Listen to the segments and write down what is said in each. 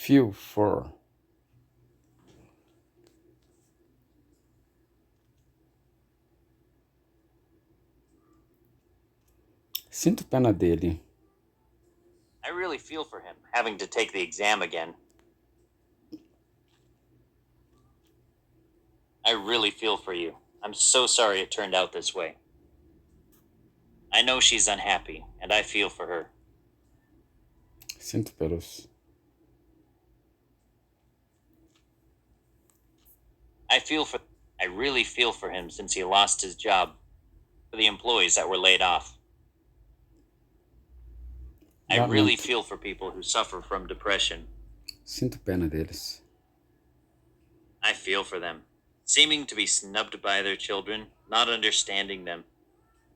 Feel for. Sinto pena dele. I really feel for him, having to take the exam again. I really feel for you. I'm so sorry it turned out this way. I know she's unhappy, and I feel for her. Sinto pelos. I really feel for him since he lost his job, for the employees that were laid off. I really Lamento. feel for people who suffer from depression. Sinto pena deles. I feel for them, seeming to be snubbed by their children, not understanding them.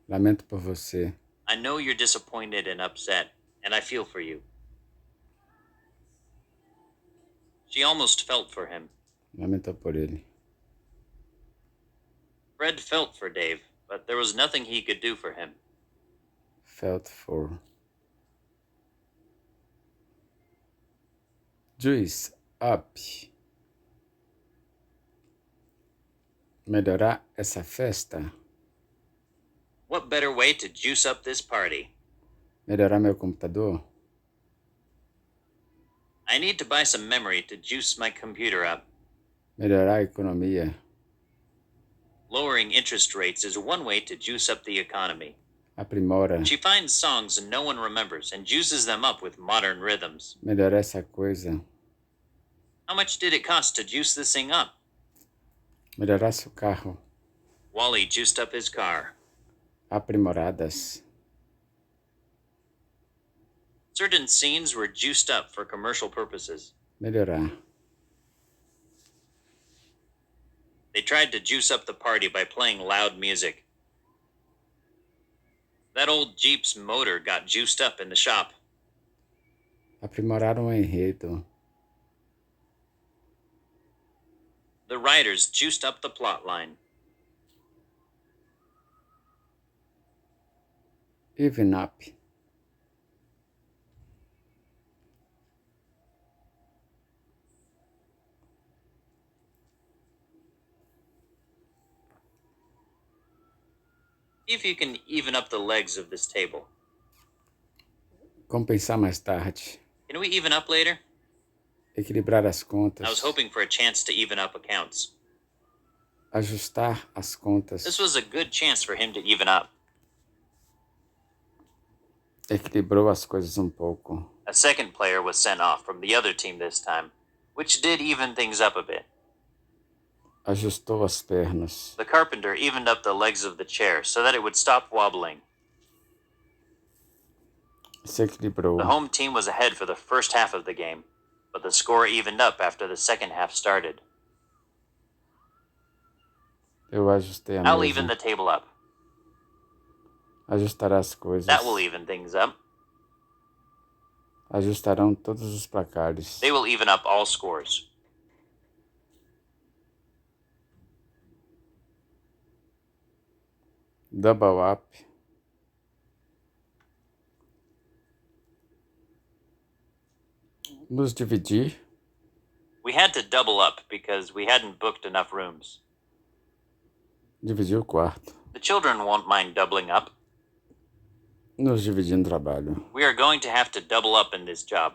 Lamento por você. I know you're disappointed and upset, and I feel for you. She almost felt for him. Lamento por ele. Fred felt for Dave, but there was nothing he could do for him. Felt for. Juice up. Melhorar essa festa. What better way to juice up this party? Melhorar meu computador. I need to buy some memory to juice my computer up. Melhorar a economia. Lowering interest rates is one way to juice up the economy. Aprimora. She finds songs no one remembers and juices them up with modern rhythms. Melhorar essa coisa. How much did it cost to juice this thing up? Melhorar seu carro. Wally juiced up his car. Aprimoradas. Certain scenes were juiced up for commercial purposes. Melhorar. They tried to juice up the party by playing loud music. That old Jeep's motor got juiced up in the shop. Aprimorar enredo. The writers juiced up the plot line. Even up. See if you can even up the legs of this table. Compensar mais tarde. Can we even up later? Equilibrar as contas. I was hoping for a chance to even up accounts. Ajustar as contas. This was a good chance for him to even up. Equilibrou as coisas pouco. A second player was sent off from the other team this time, which did even things up a bit. Ajustou as pernas. The carpenter evened up the legs of the chair so that it would stop wobbling. Se equilibrou. The home team was ahead for the first half of the game, but the score evened up after the second half started. Eu ajustei a I'll mesa. even the table up. Ajustará as coisas. That will even things up. Ajustarão todos os placares. They will even up all scores. Double up. Nos dividir. We had to double up because we hadn't booked enough rooms. Dividir o quarto. The children won't mind doubling up. Nos dividir no trabalho. We are going to have to double up in this job.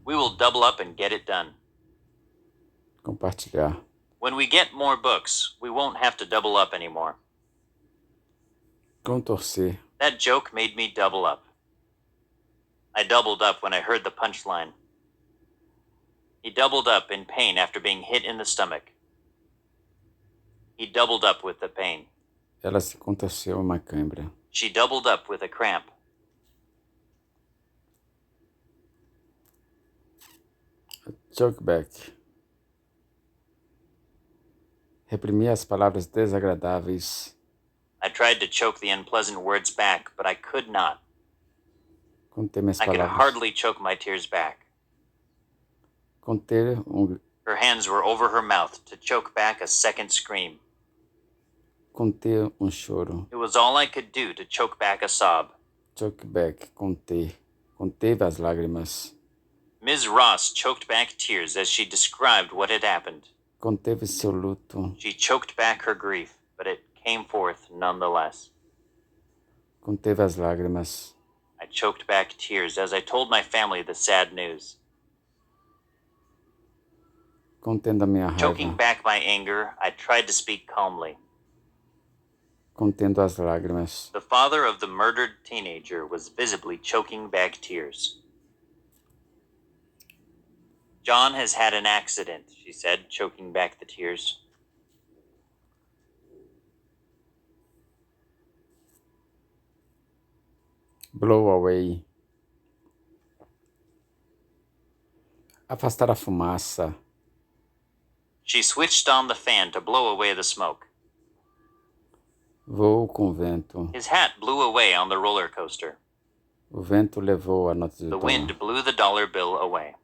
We will double up and get it done. Compartilhar. When we get more books, we won't have to double up anymore. Contorcer. That joke made me double up. I doubled up when I heard the punchline. He doubled up in pain after being hit in the stomach. He doubled up with the pain. Ela se contorceu uma câimbra. She doubled up with a cramp. Choke back. Reprimir as palavras desagradáveis. I tried to choke the unpleasant words back, but I could not. Conter minhas I could palavras. hardly choke my tears back. Conter Her hands were over her mouth to choke back a second scream. conter choro. It was all I could do to choke back a sob. Choke back. Conter. Conteve as lágrimas. Ms. Ross choked back tears as she described what had happened. Conteve seu luto. She choked back her grief, but it came forth nonetheless. Conteve as lágrimas. I choked back tears as I told my family the sad news. Contendo a minha Choking raiva. back my anger, I tried to speak calmly. Contendo as lágrimas. The father of the murdered teenager was visibly choking back tears. John has had an accident, she said, choking back the tears. Blow away. Afastar a fumaça. She switched on the fan to blow away the smoke. Voou com o vento. His hat blew away on the roller coaster. O vento levou a nota de The dólar. wind blew the dollar bill away.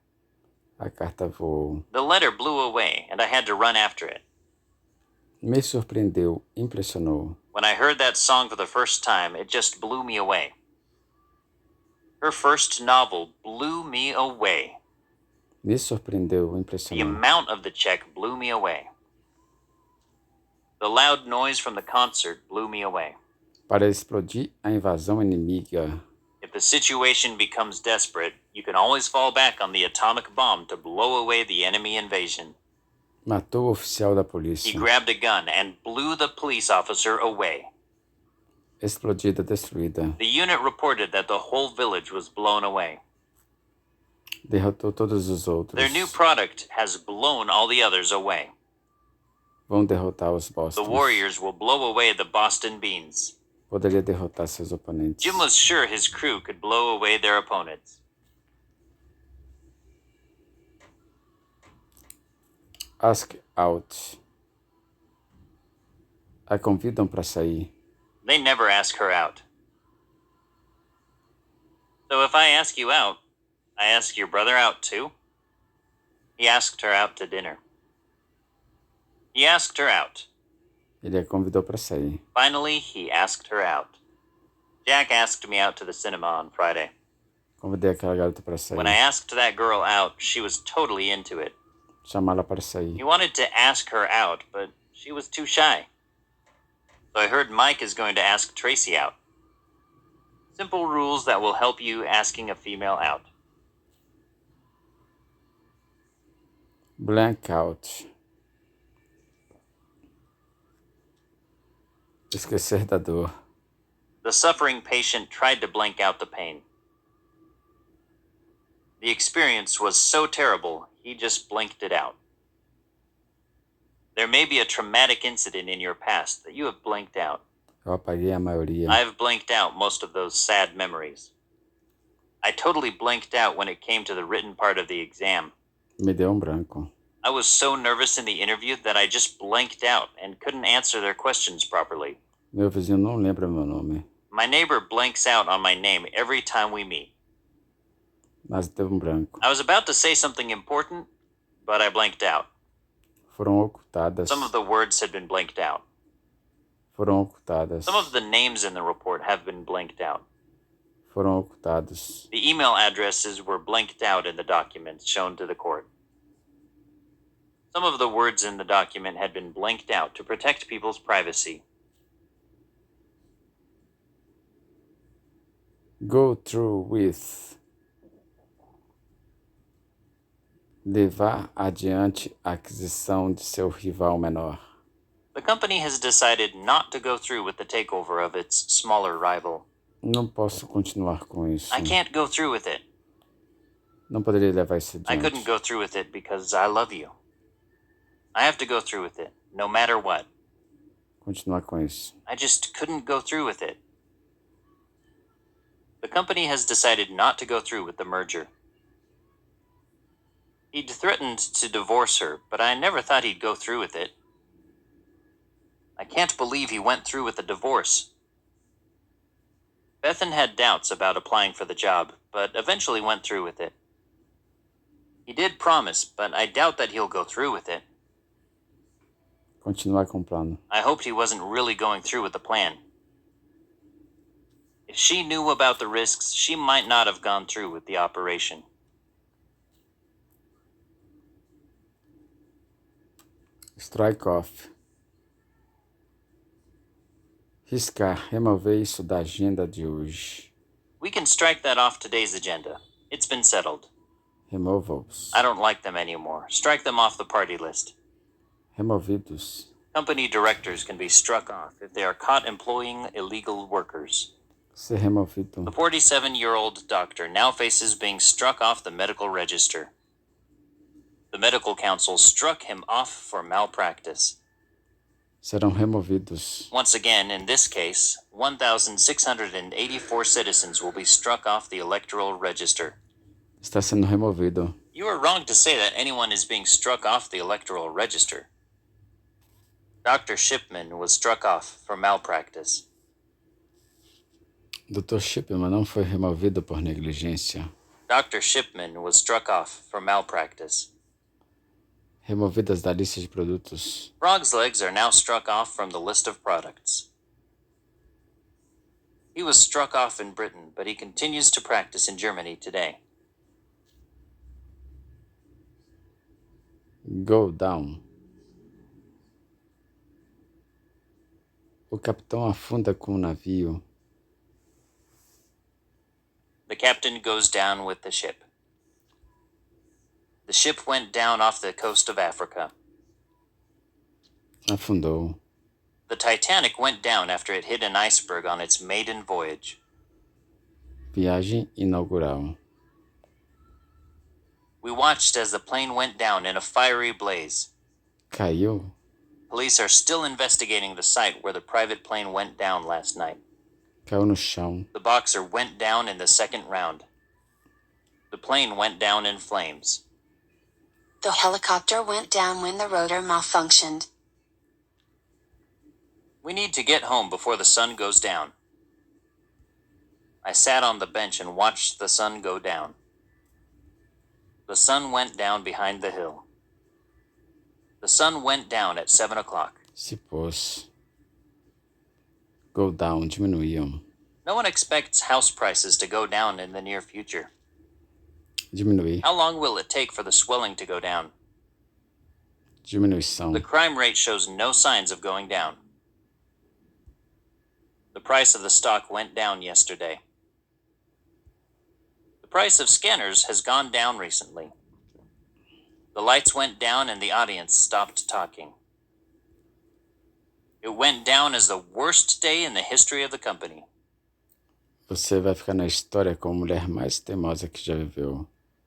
A carta voou. The letter blew away, and I had to run after it. Me surpreendeu, impressionou. When I heard that song for the first time, it just blew me away. Her first novel blew me away. Me surpreendeu, The impressionou. amount of the check blew me away. The loud noise from the concert blew me away. Para explodir a invasão inimiga. If the situation becomes desperate, you can always fall back on the atomic bomb to blow away the enemy invasion. Matou o oficial da He polícia. grabbed a gun and blew the police officer away. Explodida, destruída. The unit reported that the whole village was blown away. Derrotou todos os outros. Their new product has blown all the others away. Vão derrotar os The Bostons. Warriors will blow away the Boston Beans. Poderia derrotar seus oponentes. Jim was sure his crew could blow away their opponents. Ask out. A convidam para sair. They never ask her out. So if I ask you out, I ask your brother out too? He asked her out to dinner. He asked her out. Ele a convidou para sair. Finally, he asked her out. Jack asked me out to the cinema on Friday. Convidei aquela garota para sair. When I asked that girl out, she was totally into it. Chamá-la para sair. He wanted to ask her out, but she was too shy. So I heard Mike is going to ask Tracy out. Simple rules that will help you asking a female out. Blank out. Esquecer da dor. The suffering patient tried to blank out the pain. The experience was so terrible, he just blanked it out. There may be a traumatic incident in your past that you have blanked out. Eu apaguei a maioria. I've blanked out most of those sad memories. I totally blanked out when it came to the written part of the exam. Me deu branco. I was so nervous in the interview that I just blanked out and couldn't answer their questions properly. Meu vizinho não lembra meu nome, My neighbor blanks out on my name every time we meet. mas deu branco. I was about to say something important, but I blanked out. Foram ocultadas. Some of the words had been blanked out. Foram ocultadas. Some of the names in the report have been blanked out. Foram ocultados. The email addresses were blanked out in the documents shown to the court. Some of the words in the document had been blanked out to protect people's privacy. Go through with. Levar adiante a aquisição de seu rival menor. The company has decided not to go through with the takeover of its smaller rival. Não posso continuar com isso. I can't go through with it. Não poderia levar isso I adiante. couldn't go through with it because I love you. I have to go through with it, no matter what. Continuar com isso. I just couldn't go through with it. The company has decided not to go through with the merger. He'd threatened to divorce her, but I never thought he'd go through with it. I can't believe he went through with the divorce. Bethan had doubts about applying for the job, but eventually went through with it. He did promise, but I doubt that he'll go through with it. Continuar com o plano. I hoped he wasn't really going through with the plan. If she knew about the risks, she might not have gone through with the operation. Strike off. Riscar, remover isso da agenda de hoje. We can strike that off today's agenda. It's been settled. Removals. I don't like them anymore. Strike them off the party list. Removidos. Company directors can be struck off if they are caught employing illegal workers. Ser removido. The 47-year-old doctor now faces being struck off the medical register. The medical council struck him off for malpractice. Serão removidos. Once again, in this case, 1,684 citizens will be struck off the electoral register. Está sendo removido. You are wrong to say that anyone is being struck off the electoral register. Dr. Shipman was struck off for malpractice. Dr. Shipman não foi removido por negligência. Dr. Shipman was struck off for malpractice. Removidas da lista de produtos. Frog's legs are now struck off from the list of products. He was struck off in Britain, but he continues to practice in Germany today. Go down. O capitão afunda com o navio. The captain goes down with the ship. The ship went down off the coast of Africa. Afundou. The Titanic went down after it hit an iceberg on its maiden voyage. Viagem inaugural. We watched as the plane went down in a fiery blaze. Caiu. Police are still investigating the site where the private plane went down last night. Caiu no chão. The boxer went down in the second round. The plane went down in flames. The helicopter went down when the rotor malfunctioned. We need to get home before the sun goes down. I sat on the bench and watched the sun go down. The sun went down behind the hill. The sun went down at 7 o'clock. Se pôs. Go down, diminuíam. No one expects house prices to go down in the near future. Diminuir. How long will it take for the swelling to go down? Diminuição. The crime rate shows no signs of going down. The price of the stock went down yesterday. The price of scanners has gone down recently. The lights went down and the audience stopped talking. It went down as the worst day in the history of the company. Você vai ficar na história como a mulher mais teimosa que já viveu.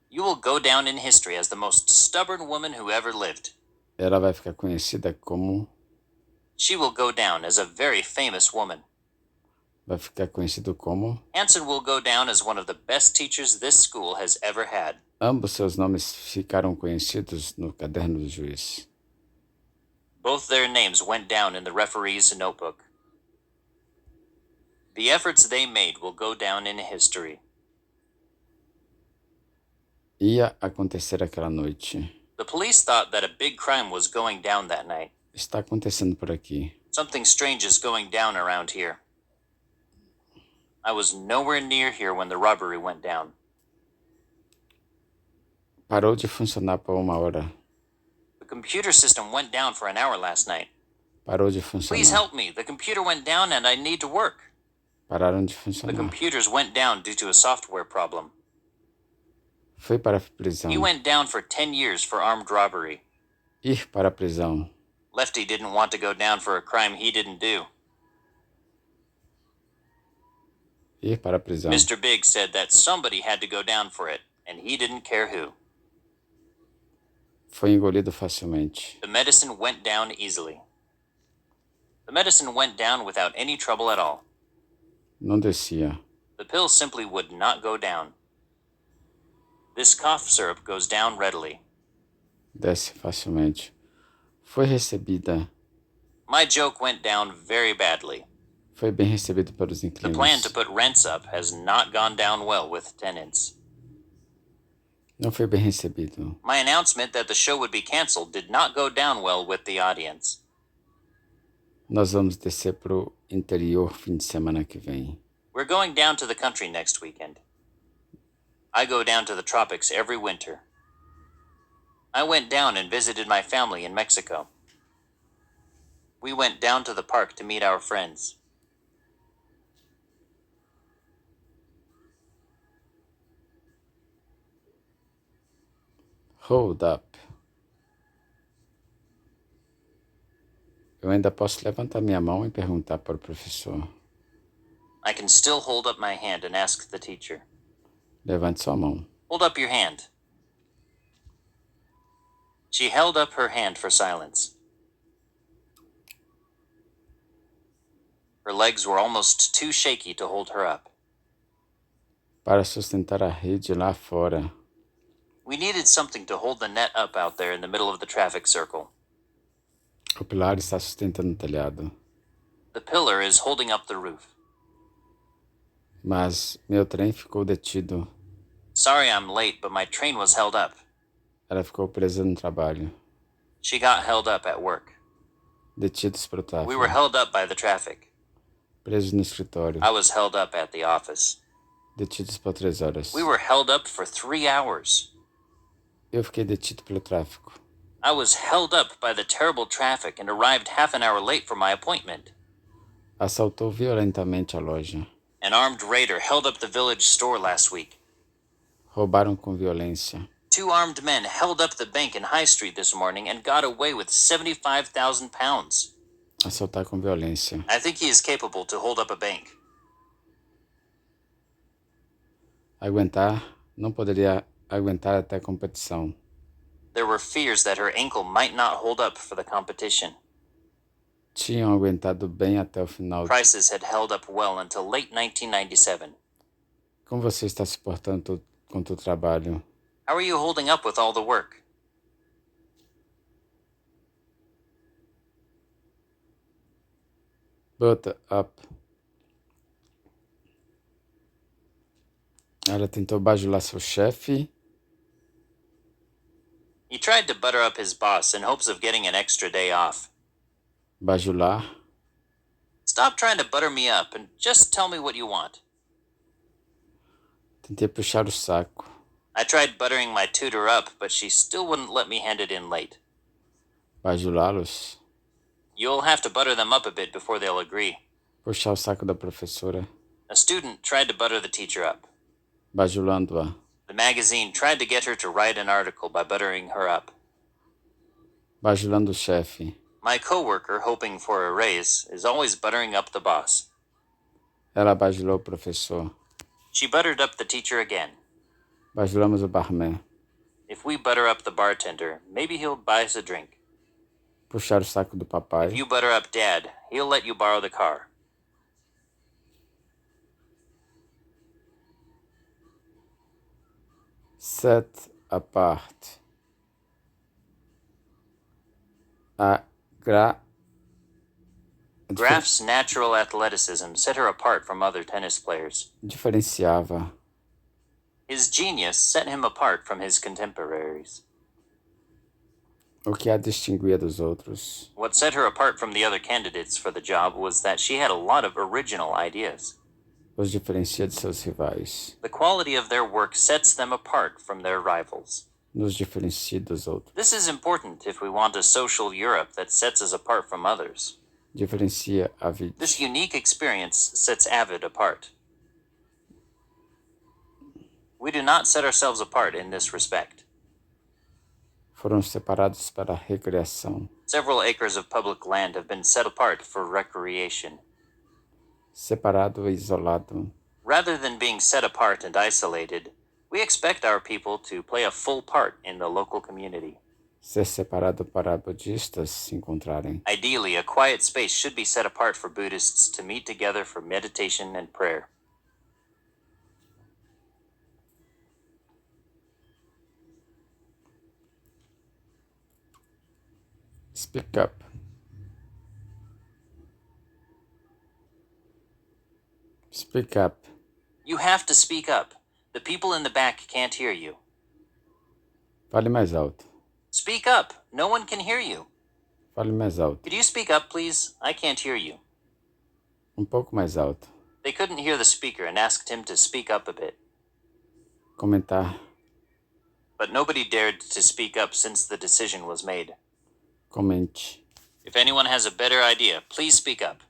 You will go down in history as the most stubborn woman who ever lived. Ela vai ficar conhecida como... She will go down as a very famous woman. Vai ficar conhecido como... Hanson will go down as one of the best teachers this school has ever had. Ambos seus nomes ficaram conhecidos no caderno do juiz. Both their names went down in the referee's notebook. The efforts they made will go down in history. Ia acontecer aquela noite. The police thought that a big crime was going down that night. Está acontecendo por aqui. Something strange is going down around here. I was nowhere near here when the robbery went down. Parou de funcionar por 1 hora. The computer system went down for an hour last night. Parou de Please funcionar. help me. The computer went down and I need to work. Pararam de The funcionar. computers went down due to a software problem. Foi para a prisão. He went down for 10 years for armed robbery. Ir para a prisão. Lefty didn't want to go down for a crime he didn't do. Ir para a prisão. Mr. Big said that somebody had to go down for it, and he didn't care who. Foi engolido facilmente. The medicine went down easily. The medicine went down without any trouble at all. Não descia. The pill simply would not go down. This cough syrup goes down readily. Desce facilmente. Foi recebida. My joke went down very badly. Foi bem recebido pelos The plan to inquilinos. put rents up has not gone down well with tenants. Não foi bem recebido. My announcement that the show would be canceled did not go down well with the audience. Nós vamos descer pro interior fim de semana que vem. We're going down to the country next weekend. I go down to the tropics every winter. I went down and visited my family in Mexico. We went down to the park to meet our friends. Hold up. Eu ainda posso levantar minha mão e perguntar para o professor. I can still hold up my hand and ask the teacher. Levante sua mão. Hold up your hand. She held up her hand for silence. Her legs were almost too shaky to hold her up. Para sustentar a rede lá fora, We needed something to hold the net up out there in the middle of the traffic circle. o pilar está sustentando o telhado. The pillar is holding up the roof. Mas meu trem ficou detido. Sorry I'm late, but my train was held up. Ela ficou presa no trabalho. She got held up at work. Detidos para o tráfego. We were held up by the traffic. Presos no escritório. I was held up at the office. Detidos por 3 horas. We were held up for 3 hours. Eu fiquei detido pelo tráfico. I was held up by the terrible traffic and arrived half an hour late for my appointment. Assaltou violentamente a loja. An armed raider held up the village store last week. Roubaram com violência. 2 armed men held up the bank in High Street this morning and got away with £75,000. Assaltar com violência. I think he is capable to hold up a bank. Não poderia aguentar até a competição. There were fears that her ankle might not hold up for the competition. Tinham aguentado bem até o final. Prices had held up well until late 1997. Como você está se portando com o trabalho? How are you holding up with all the work? Butter up. Ela tentou bajular seu chefe. He tried to butter up his boss in hopes of getting an extra day off. Bajular. Stop trying to butter me up and just tell me what you want. Tentei puxar o saco. I tried buttering my tutor up, but she still wouldn't let me hand it in late. Bajulá-los. You'll have to butter them up a bit before they'll agree. Puxar o saco da professora. A student tried to butter the teacher up. Bajulando-a. The magazine tried to get her to write an article by buttering her up. Bajulando o chefe. My coworker, hoping for a raise, is always buttering up the boss. Ela bajulou o professor. She buttered up the teacher again. Bajulamos o barman. If we butter up the bartender, maybe he'll buy us a drink. Puxar o saco do papai. If you butter up Dad, he'll let you borrow the car. Set apart. Graf's natural athleticism set her apart from other tennis players. Diferenciava. His genius set him apart from his contemporaries. O que a distinguia dos outros. What set her apart from the other candidates for the job was that she had a lot of original ideas. Os diferencia de seus rivais. The quality of their work sets them apart from their rivals. Nos diferencia dos outros. This is important if we want a social Europe that sets us apart from others. Diferencia Avid. This unique experience sets Avid apart. We do not set ourselves apart in this respect. Foram separados para a recreação. Several acres of public land have been set apart for recreation. Separado e isolado. Rather than being set apart and isolated, we expect our people to play a full part in the local community. Ser separado para budistas se encontrarem. Ideally, a quiet space should be set apart for Buddhists to meet together for meditation and prayer. Speak up. Speak up. You have to speak up. The people in the back can't hear you. Fale mais alto. Speak up. No one can hear you. Fale mais alto. Could you speak up, please? I can't hear you. Pouco mais alto. They couldn't hear the speaker and asked him to speak up a bit. Comentar. But nobody dared to speak up since the decision was made. Comente. If anyone has a better idea, please speak up.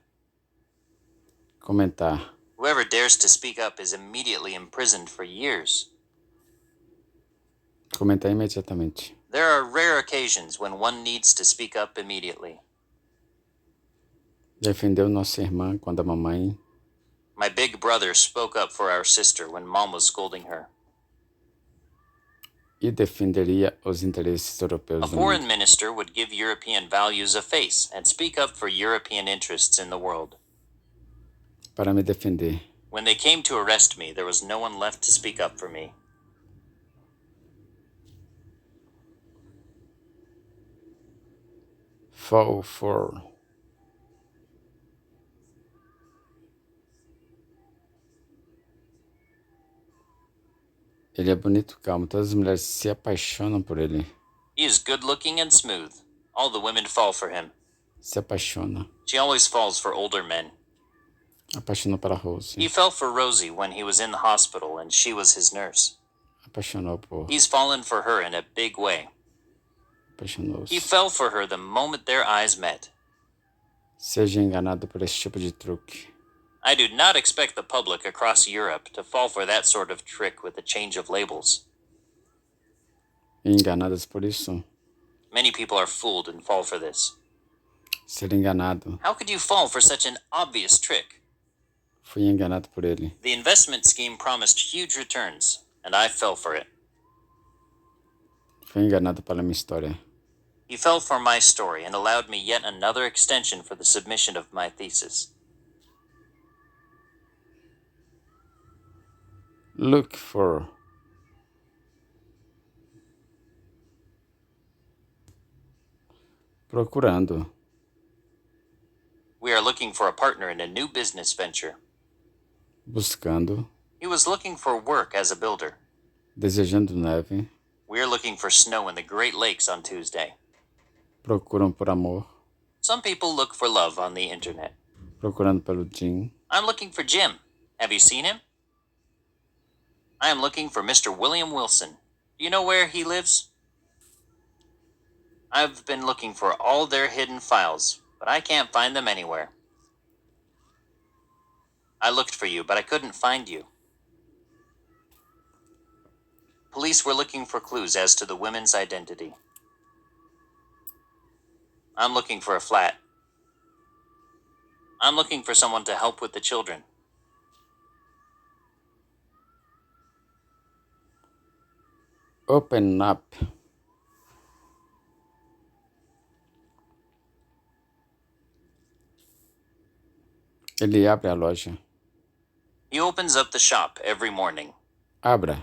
Comentar. Whoever dares to speak up is immediately imprisoned for years. Comentar imediatamente. There are rare occasions when one needs to speak up immediately. Defendeu nossa irmã quando a mamãe. My big brother spoke up for our sister when Mom was scolding her. E defenderia os interesses A europeus do foreign mundo. minister would give European values a face and speak up for European interests in the world. Para me defender. When they came to arrest me, there was no one left to speak up for me. Fall for. Ele é bonito, calmo. Todas as mulheres se apaixonam por ele. He is good-looking and smooth. All the women fall for him. Se apaixona. She always falls for older men. Apaixonou para Rose. He fell for Rosie when he was in the hospital and she was his nurse. Apaixonou por. He's fallen for her in a big way. Apaixonou-se. He fell for her the moment their eyes met. Seja enganado por esse tipo de truque. I do not expect the public across Europe to fall for that sort of trick with a change of labels. E enganadas por isso. Many people are fooled and fall for this. Ser enganado. How could you fall for such an obvious trick? Fui enganado por ele. The investment scheme promised huge returns, and I fell for it. Fui enganado pela minha história. He fell for my story and allowed me yet another extension for the submission of my thesis. Look for. Procurando. We are looking for a partner in a new business venture. Buscando. He was looking for work as a builder. Desejando neve. We are looking for snow in the Great Lakes on Tuesday. Procuram por amor. Some people look for love on the internet. Procurando pelo Jim. I'm looking for Jim. Have you seen him? I am looking for Mr. William Wilson. Do you know where he lives? I've been looking for all their hidden files, but I can't find them anywhere. I looked for you, but I couldn't find you. Police were looking for clues as to the women's identity. I'm looking for a flat. I'm looking for someone to help with the children. Open up. Ele abre a loja. He opens up the shop every morning. Abra.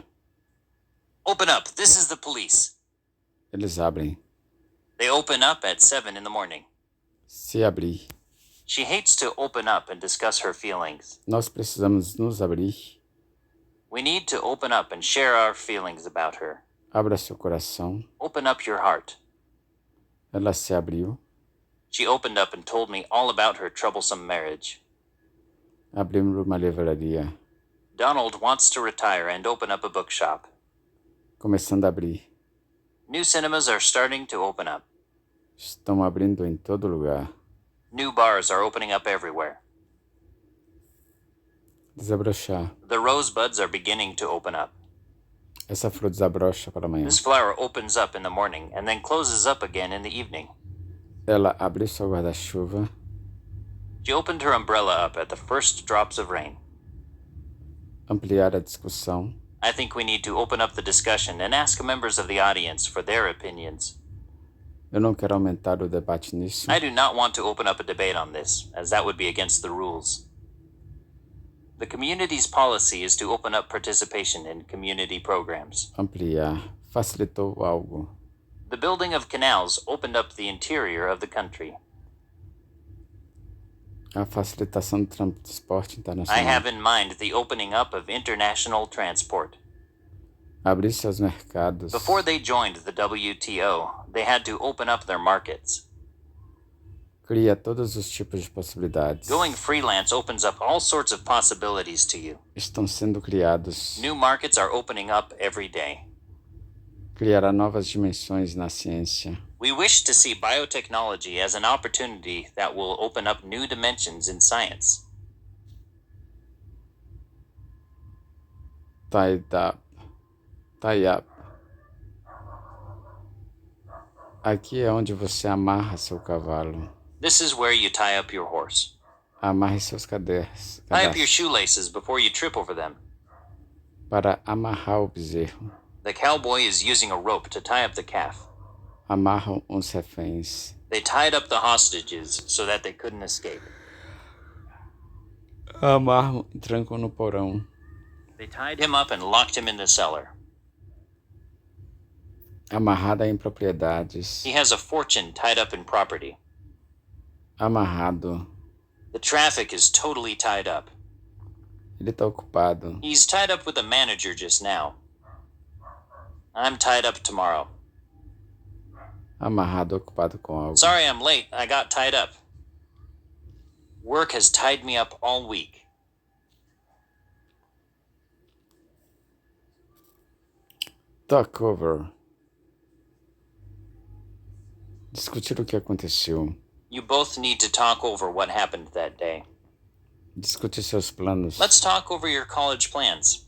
Open up, this is the police. Eles abrem. They open up at 7 in the morning. Se abrir. She hates to open up and discuss her feelings. Nós precisamos nos abrir. We need to open up and share our feelings about her. Abra seu coração. Open up your heart. Ela se abriu. She opened up and told me all about her troublesome marriage. Abrimos uma livraria. Donald wants to retire and open up a bookshop. Começando a abrir. New cinemas are starting to open up. Estão abrindo em todo lugar. New bars are opening up everywhere. Desabrochar. The rosebuds are beginning to open up. Essa flor desabrocha para amanhã. This flower opens up in the morning and then closes up again in the evening. Ela abriu seu guarda-chuva. She opened her umbrella up at the first drops of rain. Ampliar a discussão. I think we need to open up the discussion and ask members of the audience for their opinions. Eu não quero aumentar o debate nisso. I do not want to open up a debate on this, as that would be against the rules. The community's policy is to open up participation in community programs. Ampliar. Facilitou algo. The building of canals opened up the interior of the country. A facilitação do transporte I internacional. have in mind the opening up of international transport. Abrir seus mercados. Before they joined the WTO, they had to open up their markets. Cria todos os tipos de possibilidades. Going freelance opens up all sorts of possibilities to you. Estão sendo criados. New markets are opening up every day. Criará novas dimensões na ciência. We wish to see biotechnology as an opportunity that will open up new dimensions in science. Tied up. Tie up. Aqui é onde você amarra seu cavalo. This is where you tie up your horse. Amarre seus cadastros Tie up your shoelaces before you trip over them. para amarrar o bezerro. The cowboy is using a rope to tie up the calf. Amarram os reféns. They tied up the hostages so that they couldn't escape. Amarram e trancam no porão. They tied him up and locked him in the cellar. Amarrada em propriedades. He has a fortune tied up in property. Amarrado. The traffic is totally tied up. Ele está ocupado. He's tied up with the manager just now. I'm tied up tomorrow. Amarrado, ocupado com algo. Sorry I'm late. I got tied up. Work has tied me up all week. Talk over. Discutir o que aconteceu. You both need to talk over what happened that day. Discutir seus planos. Let's talk over your college plans.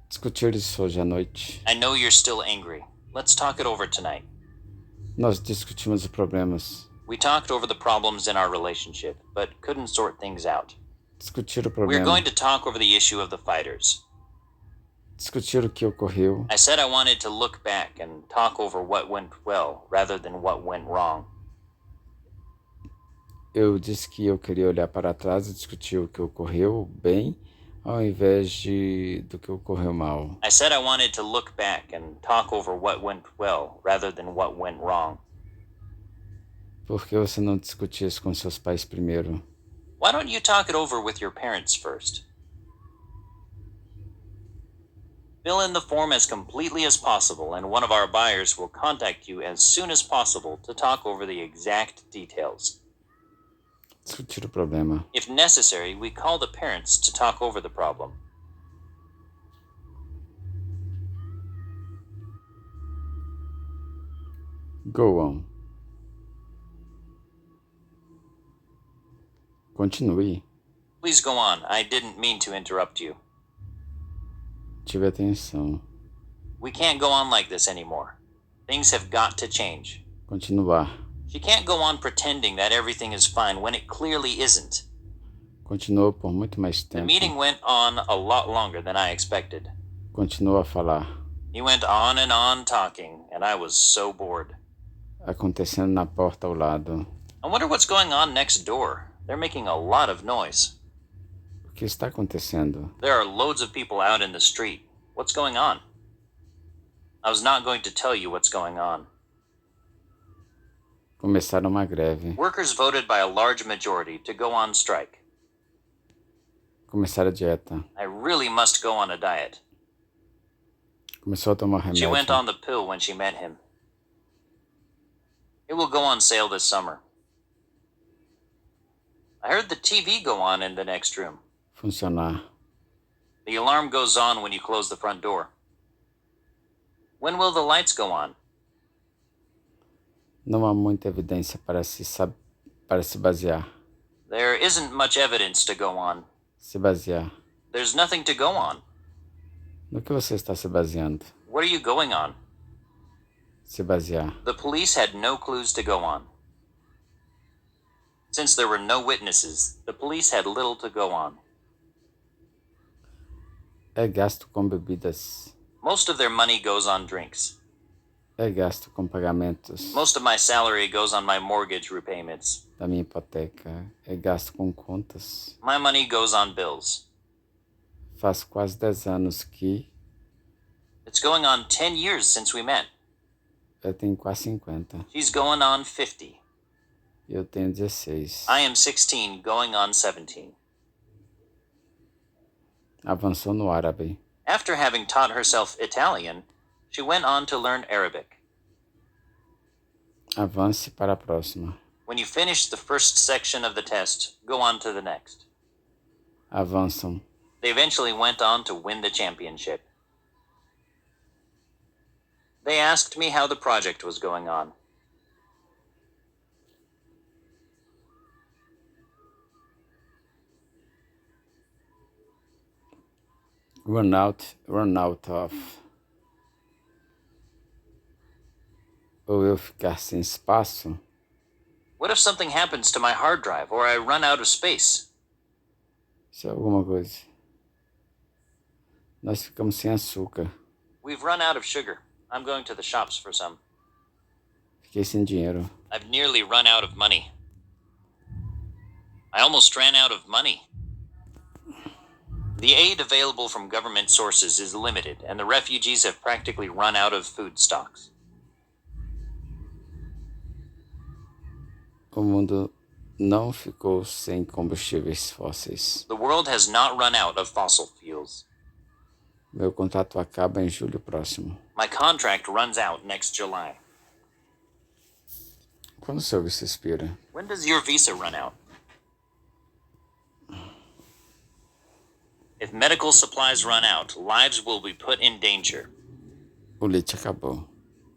Discutir isso hoje à noite. I know you're still angry. Let's talk it over tonight. Nós discutimos os problemas. We talked over the problems in our relationship, but couldn't sort things out. Discutir o We're problema. going to talk over the issue of the fighters. Discutir o que ocorreu. I said I wanted to look back and talk over what went well rather than what went wrong. Eu disse que eu queria olhar para trás e discutir o que ocorreu bem, ao invés do que ocorreu mal. I said I wanted to look back and talk over what went well rather than what went wrong. Por que você não discutia isso com seus pais primeiro? Why don't you talk it over with your parents first? Fill in the form as completely as possible, and one of our buyers will contact you as soon as possible to talk over the exact details. Discutir o problema. If necessary, we call the parents to talk over the problem. Go on. Continue. Please go on. I didn't mean to interrupt you. Tive atenção. We can't go on like this anymore. Things have got to change. Continuar. She can't go on pretending that everything is fine when it clearly isn't. Continuou por muito mais The tempo. meeting went on a lot longer than I expected. Continuou a falar. He went on and on talking, and I was so bored. Acontecendo na porta ao lado. I wonder what's going on next door. They're making a lot of noise. O que está acontecendo? There are loads of people out in the street. What's going on? I was not going to tell you what's going on. Começaram uma greve. Workers voted by a large majority to go on strike. Começaram a dieta. I really must go on a diet. Começou a tomar She went remédio. on the pill when she met him. It will go on sale this summer. I heard the TV go on in the next room. Funcionar. The alarm goes on when you close the front door. When will the lights go on? Não há muita evidência para se basear. There isn't much evidence to go on. Se basear. There's nothing to go on. No que você está se baseando? What are you going on? Se basear. The police had no clues to go on. Since there were no witnesses, the police had little to go on. É gasto com bebidas. Most of their money goes on drinks. É gasto com pagamentos Most of my salary goes on my mortgage repayments. da minha hipoteca. É gasto com contas. My money goes on bills. Faz quase 10 anos que It's going on 10 years since we met. eu tenho quase 50. She's going on 50. E eu tenho 16. I am 16, going on 17. Avançou no árabe. After having taught herself Italian, she went on to learn Arabic. Avance para a próxima. When you finish the first section of the test, go on to the next. Avançam. They eventually went on to win the championship. They asked me how the project was going on. Run out of. Ou eu ficar sem espaço. What if something happens to my hard drive or I run out of space? Isso é alguma coisa. Nós ficamos sem açúcar. We've run out of sugar. I'm going to the shops for some. Fiquei sem dinheiro. I've nearly run out of money. I almost ran out of money. The aid available from government sources is limited, and the refugees have practically run out of food stocks. O mundo não ficou sem combustíveis fósseis. The world has not run out of fossil fuels. Meu contrato acaba em julho próximo. My contract runs out next July. Quando seu visto expira? When does your visa run out? If medical supplies run out, lives will be put in danger. O leite acabou.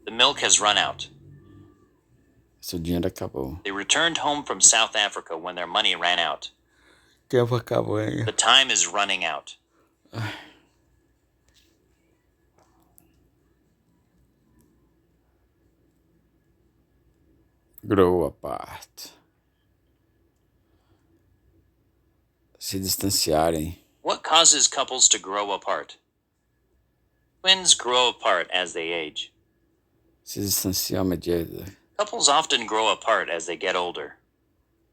The milk has run out. Seu dinheiro acabou. They returned home from South Africa when their money ran out. O tempo acabou, hein? The time is running out. Grow apart. Se distanciarem. What causes couples to grow apart? Twins grow apart as they age. Se distanciam à medida. Couples often grow apart as they get older.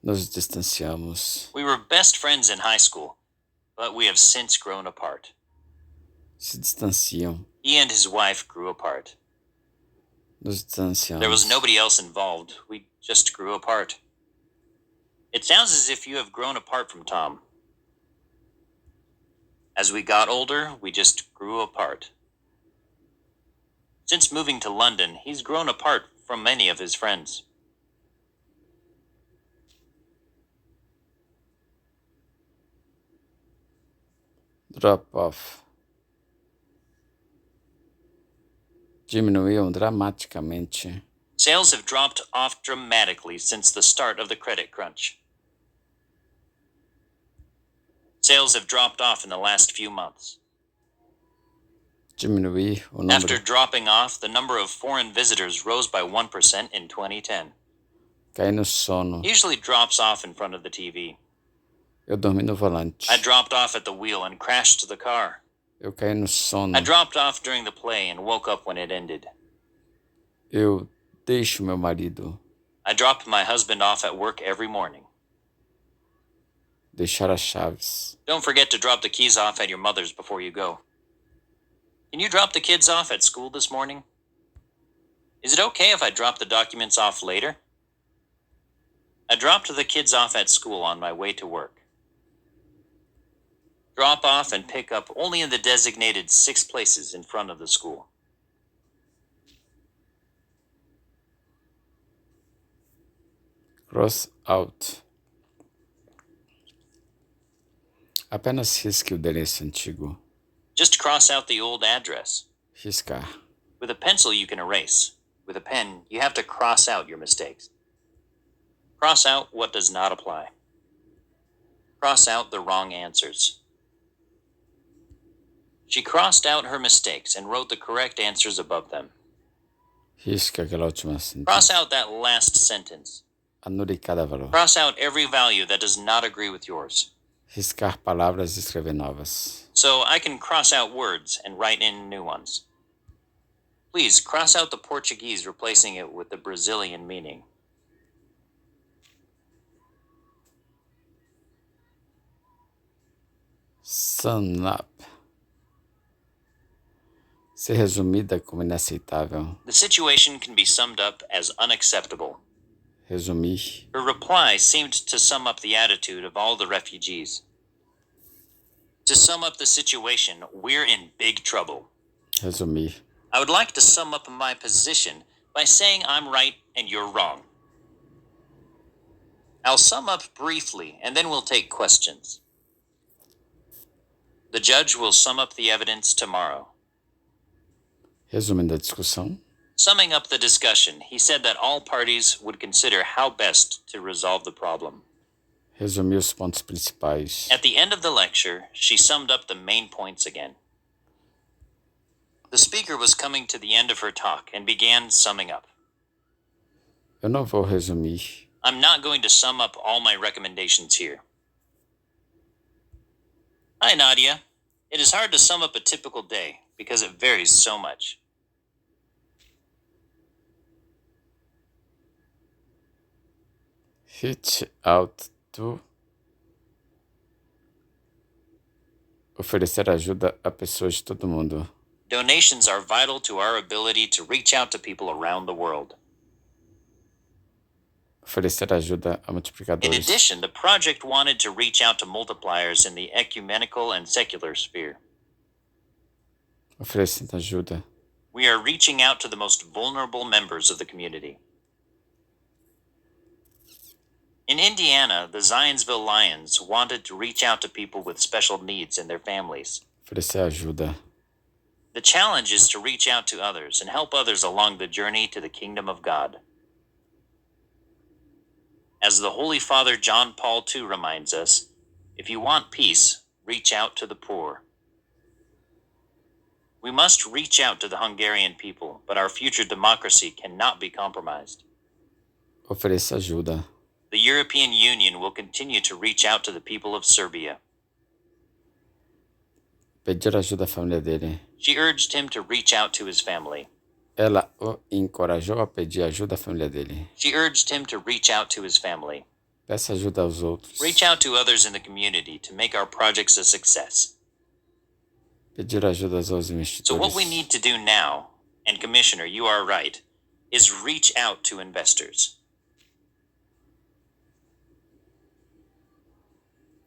Nos distanciamos. We were best friends in high school, but we have since grown apart. Se distanciam. He and his wife grew apart. Nos distanciamos. There was nobody else involved. We just grew apart. It sounds as if you have grown apart from Tom. As we got older, we just grew apart. Since moving to London, he's grown apart from many of his friends. Drop off. Diminuíam dramaticamente. Sales have dropped off dramatically since the start of the credit crunch. Sales have dropped off in the last few months. Diminuir o número. After dropping off, the number of foreign visitors rose by 1% in 2010. Caí no sono. He usually drops off in front of the TV. Eu dormi no volante. I dropped off at the wheel and crashed the car. Eu caí no sono. I dropped off during the play and woke up when it ended. Eu deixo meu marido. I dropped my husband off at work every morning. Deixar as chaves. Don't forget to drop the keys off at your mother's before you go. Can you drop the kids off at school this morning? Is it okay if I drop the documents off later? I dropped the kids off at school on my way to work. Drop off and pick up only in the designated 6 places in front of the school. Cross out. Apenas risque o endereço antigo. Just cross out the old address. Riscar. With a pencil you can erase. With a pen, you have to cross out your mistakes. Cross out what does not apply. Cross out the wrong answers. She crossed out her mistakes and wrote the correct answers above them. Risca aquela última sentença. Cross out that last sentence. Anule cada valor. Cross out every value that does not agree with yours. Riscar palavras e escrever novas. So I can cross out words and write in new ones. Please cross out the Portuguese, replacing it with the Brazilian meaning. Sum up. Ser resumida como inaceitável. The situation can be summed up as unacceptable. Resumir. Her reply seemed to sum up the attitude of all the refugees. To sum up the situation, we're in big trouble. Resumir. I would like to sum up my position by saying I'm right and you're wrong. I'll sum up briefly and then we'll take questions. The judge will sum up the evidence tomorrow. Resumindo a discussão. Summing up the discussion, he said that all parties would consider how best to resolve the problem. Resumir os pontos principais. At the end of the lecture, she summed up the main points again. The speaker was coming to the end of her talk and began summing up. Eu não vou resumir. I'm not going to sum up all my recommendations here. Hi, Nadia. It is hard to sum up a typical day because it varies so much. Reach out to. Oferecer ajuda a pessoas de todo mundo. Donations are vital to our ability to reach out to people around the world. Oferecer ajuda a In multiplicadores. addition, the project wanted to reach out to multipliers in the ecumenical and secular sphere. Oferecendo ajuda. We are reaching out to the most vulnerable members of the community. In Indiana, the Zionsville Lions wanted to reach out to people with special needs in their families. Oferecer ajuda. The challenge is to reach out to others and help others along the journey to the kingdom of God. As the Holy Father John Paul II reminds us, if you want peace, reach out to the poor. We must reach out to the Hungarian people, but our future democracy cannot be compromised. Ofereça ajuda. The European Union will continue to reach out to the people of Serbia. Pedir ajuda à família dele. She urged him to reach out to his family. Ela o encorajou a pedir ajuda à família dele. She urged him to reach out to his family. Peça ajuda aos outros. Reach out to others in the community to make our projects a success. Pedir ajuda aos investidores. So what we need to do now, and Commissioner, you are right, is reach out to investors.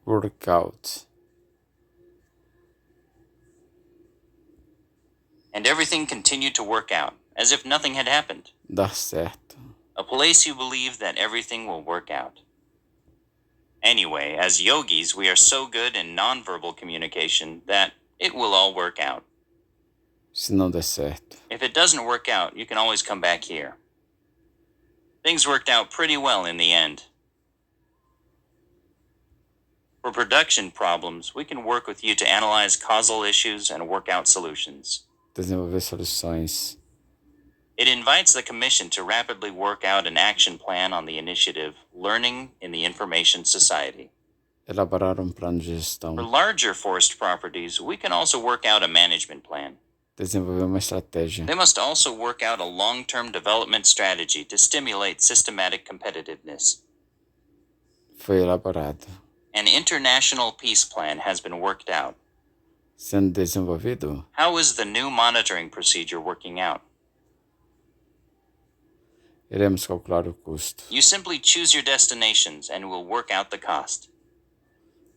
Workout. And everything continued to work out, as if nothing had happened. Dar certo. A place you believe that everything will work out. Anyway, as yogis, we are so good in nonverbal communication that it will all work out. Se não der certo. If it doesn't work out, you can always come back here. Things worked out pretty well in the end. For production problems, we can work with you to analyze causal issues and work out solutions. Desenvolver soluções. It invites the Commission to rapidly work out an action plan on the initiative Learning in the Information Society. Elaborar plano de For gestão. larger forest properties, we can also work out a management plan. Desenvolver uma estratégia. They must also work out a long-term development strategy to stimulate systematic competitiveness. Foi elaborado. An international peace plan has been worked out. Sendo desenvolvido. How is the new monitoring procedure working out? Iremos calcular o custo. You simply choose your destinations and we'll work out the cost.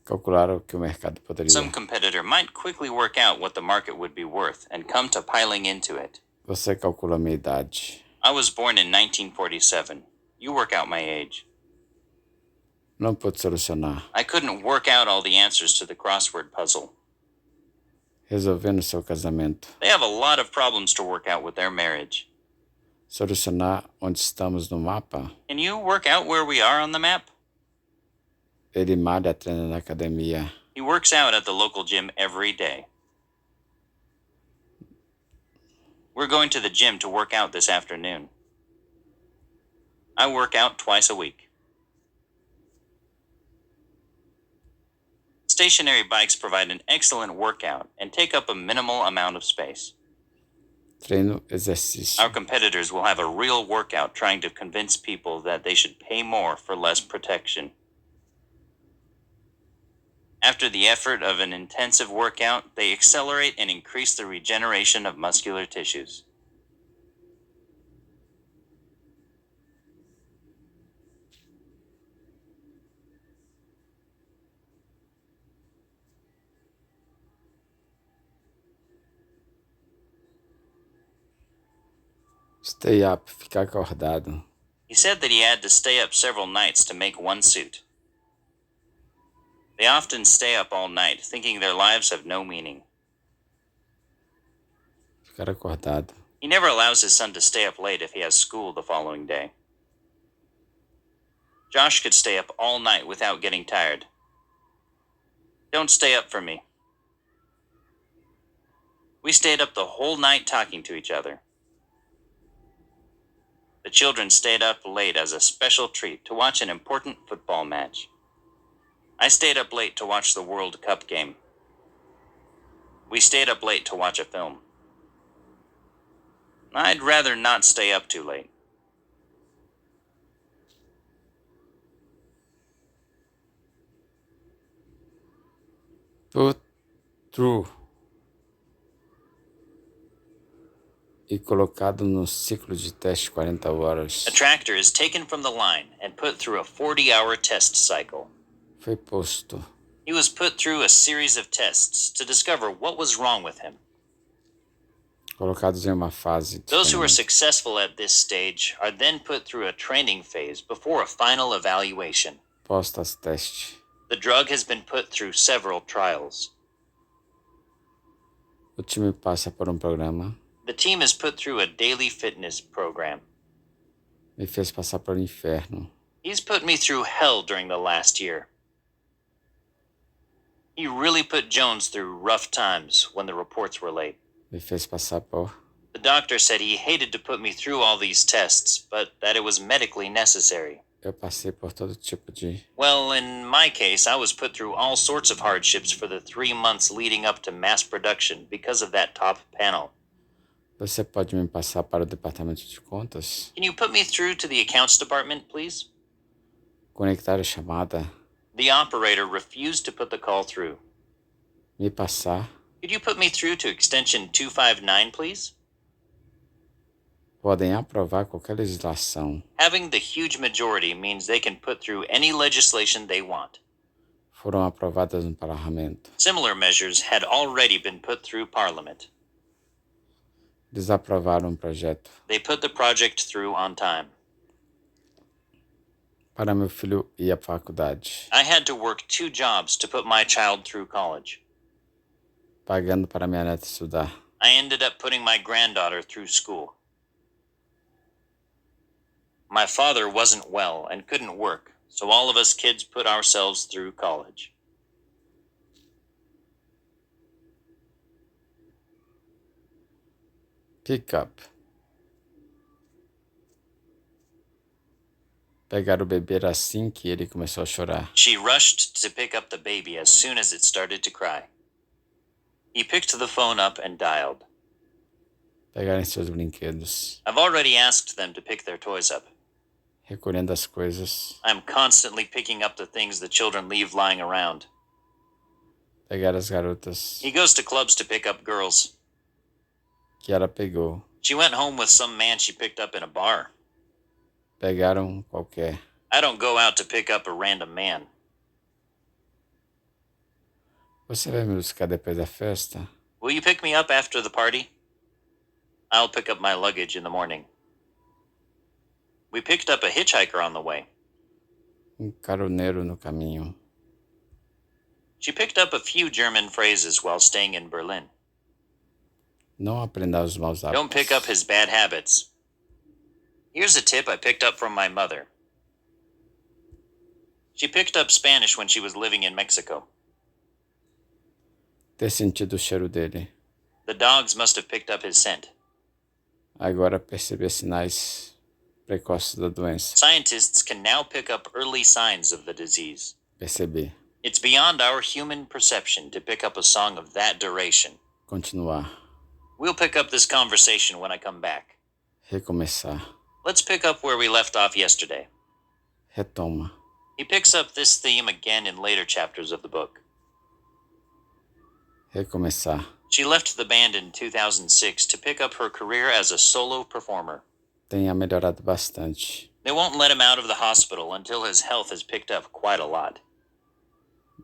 Calcular o que o mercado poderia. Some competitor might quickly work out what the market would be worth and come to piling into it. Você calcula a minha idade. I was born in 1947. You work out my age. Não pude solucionar. I couldn't work out all the answers to the crossword puzzle. Resolver no seu casamento. They have a lot of problems to work out with their marriage. Solucionar onde estamos no mapa. Can you work out where we are on the map? Ele malha, treina na academia. He works out at the local gym every day. We're going to the gym to work out this afternoon. I work out twice a week. Stationary bikes provide an excellent workout and take up a minimal amount of space. Treino, exercício. Our competitors will have a real workout trying to convince people that they should pay more for less protection. After the effort of an intensive workout, they accelerate and increase the regeneration of muscular tissues. Stay up, ficar acordado. He said that he had to stay up several nights to make one suit. They often stay up all night, thinking their lives have no meaning. Ficar acordado. He never allows his son to stay up late if he has school the following day. Josh could stay up all night without getting tired. Don't stay up for me. We stayed up the whole night talking to each other. The children stayed up late as a special treat to watch an important football match. I stayed up late to watch the World Cup game. We stayed up late to watch a film. I'd rather not stay up too late. Put through e colocado no ciclo de teste 40 horas. A tractor is taken from the line and put through a 40-hour test cycle. Foi posto. He was put through a series of tests to discover what was wrong with him. Colocados em uma fase Those who are diferente. successful at this stage are then put through a training phase before a final evaluation. Postas teste. The drug has been put through several trials. O time passa por programa. The team is put through a daily fitness program. Me fez passar por inferno. He's put me through hell during the last year. He really put Jones through rough times when the reports were late. Me fez passar por. The doctor said he hated to put me through all these tests, but that it was medically necessary. Eu passei por todo tipo de. Well, in my case, I was put through all sorts of hardships for the 3 months leading up to mass production because of that top panel. Você pode me passar para o departamento de contas? Can you put me through to the accounts department, please? Conectar a chamada. The operator refused to put the call through. Me passar. Could you put me through to extension 259, please? Podem aprovar qualquer legislação. Having the huge majority means they can put through any legislation they want. Foram aprovadas no parlamento. Similar measures had already been put through Parliament. Desaprovaram projeto. They put the project through on time. Para meu filho ir à faculdade. I had to work 2 jobs to put my child through college. Pagando para minha neta estudar. I ended up putting my granddaughter through school. My father wasn't well and couldn't work, so all of us kids put ourselves through college. Pick up. Pegar o bebê assim que ele começou a chorar. She rushed to pick up the baby as soon as it started to cry. He picked the phone up and dialed. Pegarem seus brinquedos. I've already asked them to pick their toys up. Recolhendo as coisas. I'm constantly picking up the things the children leave lying around. Pegar as garotas He goes to clubs to pick up girls. que ela pegou. She went home with some man she picked up in a bar. Pegaram qualquer. I don't go out to pick up a random man. Você vai me buscar depois da festa? Will you pick me up after the party? I'll pick up my luggage in the morning. We picked up a hitchhiker on the way. Caroneiro no caminho. She picked up a few German phrases while staying in Berlin. Não aprenda os maus hábitos. Don't pick up his bad habits. Here's a tip I picked up from my mother. She picked up Spanish when she was living in Mexico. Ter sentido o cheiro dele. The dogs must have picked up his scent. Agora perceber sinais precoces da doença. Scientists can now pick up early signs of the disease. Perceber. It's beyond our human perception to pick up a song of that duration. Continuar. We'll pick up this conversation when I come back. Recomeçar. Let's pick up where we left off yesterday. Retoma. He picks up this theme again in later chapters of the book. Recomeçar. She left the band in 2006 to pick up her career as a solo performer. Tenha melhorado bastante. They won't let him out of the hospital until his health has picked up quite a lot.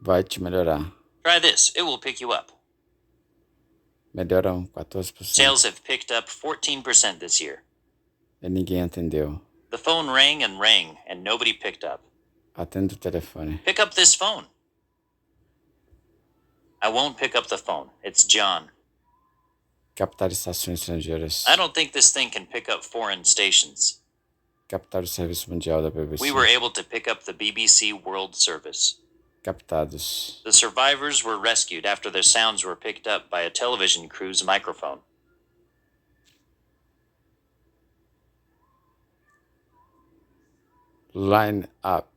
Vai te melhorar. Try this, it will pick you up. Melhoram 14%. Sales have picked up 14% this year. E ninguém atendeu. The phone rang, and nobody picked up. Atenda o telefone. Pick up this phone. I won't pick up the phone. It's John. Captar estações estrangeiras. I don't think this thing can pick up foreign stations. Captar o Serviço Mundial da BBC. We were able to pick up the BBC World Service. captados. The survivors were rescued after their sounds were picked up by a television crew's microphone. Line up.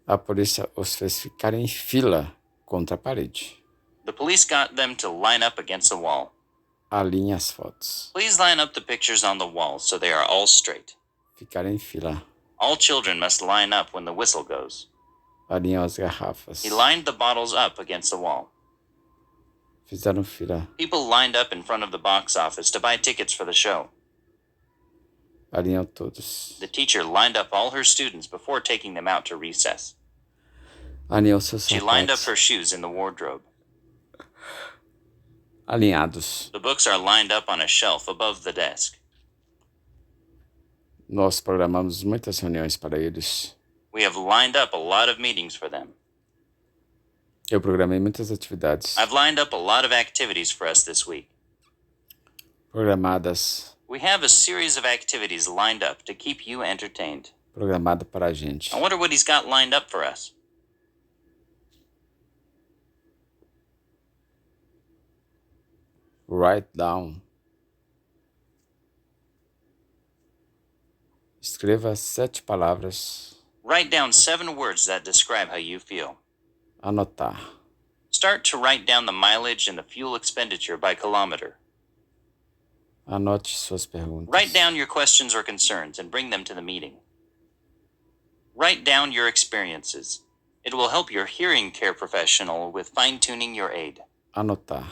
A polícia os fez ficar em fila contra a parede. The police got them to line up against the wall. Alinhe as fotos. Please line up the pictures on the wall so they are all straight. Ficar em fila. All children must line up when the whistle goes. Alinham as garrafas. He lined the bottles up against the wall. Fizeram fila. People lined up in front of the box office to buy tickets for the show. Alinham todos. The teacher lined up all her students before taking them out to recess. Alinham seus She lined up sapatos. her shoes in the wardrobe. Alinhados. The books are lined up on a shelf above the desk. Nós programamos muitas reuniões para eles. We have lined up a lot of meetings for them. Eu programei muitas atividades. I've lined up a lot of activities for us this week. Programadas. We have a series of activities lined up to keep you entertained. Programada para a gente. I wonder what he's got lined up for us. Write down. Escreva 7 palavras. Write down 7 words that describe how you feel. Anotar. Start to write down the mileage and the fuel expenditure by kilometer. Anote suas perguntas. Write down your questions or concerns and bring them to the meeting. Write down your experiences. It will help your hearing care professional with fine-tuning your aid. Anotar.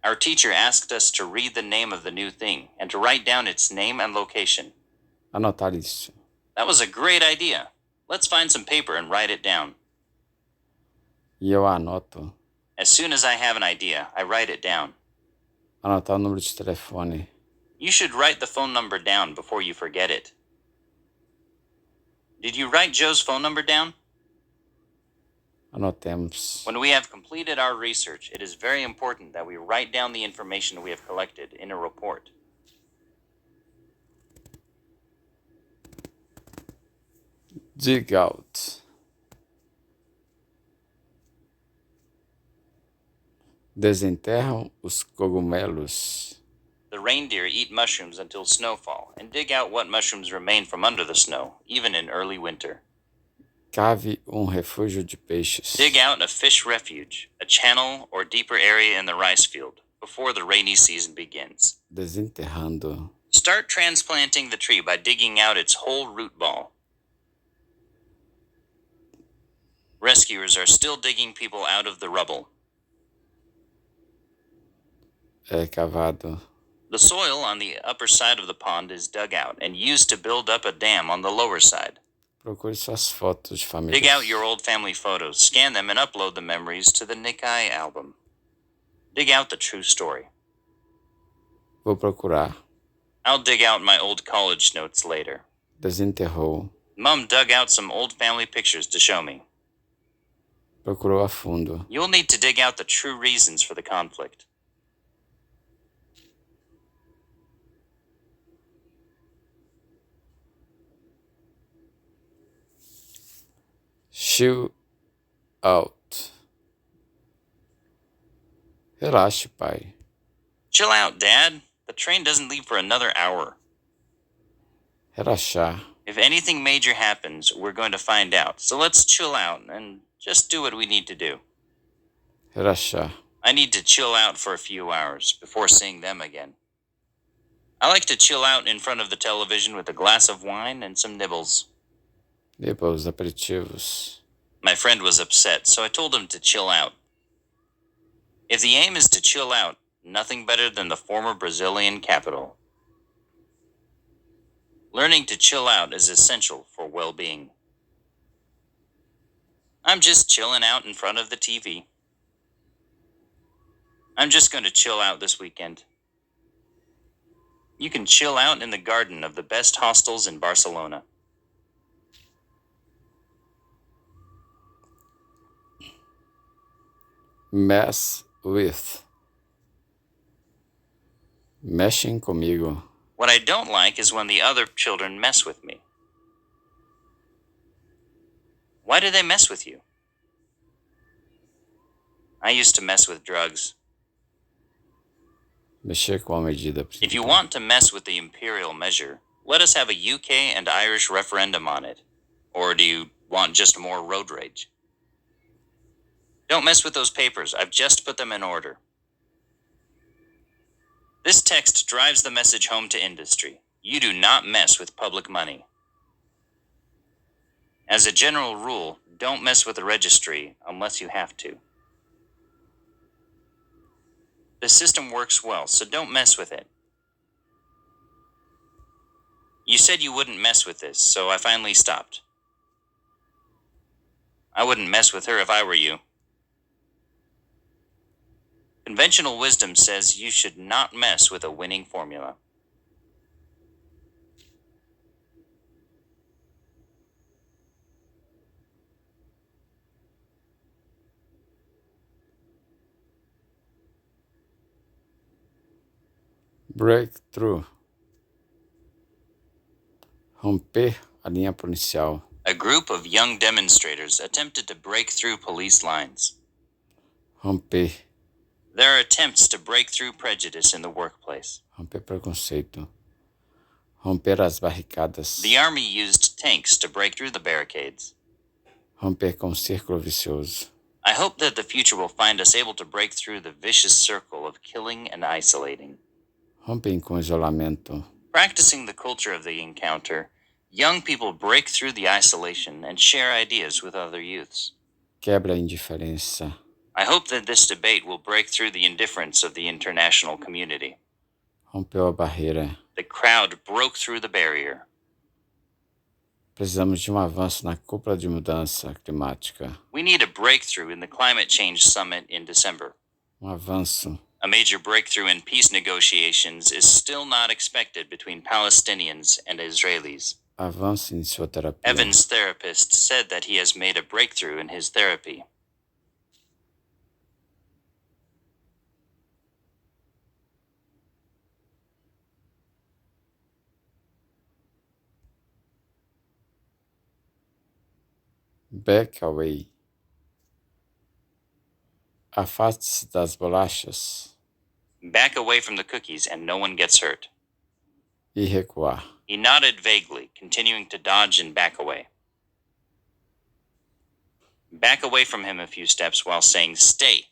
Our teacher asked us to read the name of the new thing and to write down its name and location. Anotar isso. That was a great idea. Let's find some paper and write it down. E eu anoto. As soon as I have an idea, I write it down. Anotar o número de telefone. You should write the phone number down before you forget it. Did you write Joe's phone number down? Anotemos. When we have completed our research, it is very important that we write down the information we have collected in a report. Dig out. Desenterram os cogumelos. The reindeer eat mushrooms until snowfall and dig out what mushrooms remain from under the snow, even in early winter. Cave refúgio de peixes. Dig out a fish refuge, a channel or deeper area in the rice field, before the rainy season begins. Desenterrando. Start transplanting the tree by digging out its whole root ball. Rescuers are still digging people out of the rubble. Cavado. The soil on the upper side of the pond is dug out and used to build up a dam on the lower side. Procure suas fotos de família. Dig out your old family photos, scan them, and upload the memories to the Nikkei album. Dig out the true story. Vou procurar. I'll dig out my old college notes later. Desenterrou. Mom dug out some old family pictures to show me. Procurou a fundo. You'll need to dig out the true reasons for the conflict. Chill out. Relaxe, pai. Chill out, Dad. The train doesn't leave for another hour. Relaxar. If anything major happens, we're going to find out. So let's chill out and just do what we need to do. Relaxar. I need to chill out for a few hours before seeing them again. I like to chill out in front of the television with a glass of wine and some nibbles. Depois aperitivos. My friend was upset, so I told him to chill out. If the aim is to chill out, nothing better than the former Brazilian capital. Learning to chill out is essential for well-being. I'm just chilling out in front of the TV. I'm just going to chill out this weekend. You can chill out in the garden of the best hostels in Barcelona. Mess with. Mexem comigo. What I don't like is when the other children mess with me. Why do they mess with you? I used to mess with drugs. Mexer com a medida If you principal. want to mess with the imperial measure, let us have a UK and Irish referendum on it. Or do you want just more road rage? Don't mess with those papers. I've just put them in order. This text drives the message home to industry. You do not mess with public money. As a general rule, don't mess with the registry unless you have to. The system works well, so don't mess with it. You said you wouldn't mess with this, so I finally stopped. I wouldn't mess with her if I were you. Conventional wisdom says you should not mess with a winning formula. Breakthrough. Romper a linha policial. A group of young demonstrators attempted to break through police lines. Romper. There are attempts to break through prejudice in the workplace. Romper preconceito. Romper as barricadas. The army used tanks to break through the barricades. Romper com o círculo vicioso. I hope that the future will find us able to break through the vicious circle of killing and isolating. Rompem com o isolamento. Practicing the culture of the encounter, young people break through the isolation and share ideas with other youths. Quebra a indiferença. I hope that this debate will break through the indifference of the international community. Rompeu a barreira. The crowd broke through the barrier. Precisamos de avanço na cúpula de mudança climática. We need a breakthrough in the climate change summit in December. Avanço. A major breakthrough in peace negotiations is still not expected between Palestinians and Israelis. Avanço em sua terapia. Evan's therapist said that he has made a breakthrough in his therapy. Back away. Afaste-se das bolachas. Back away from the cookies and no one gets hurt. E recuar. He nodded vaguely, continuing to dodge and back away. Back away from him a few steps while saying, "Stay."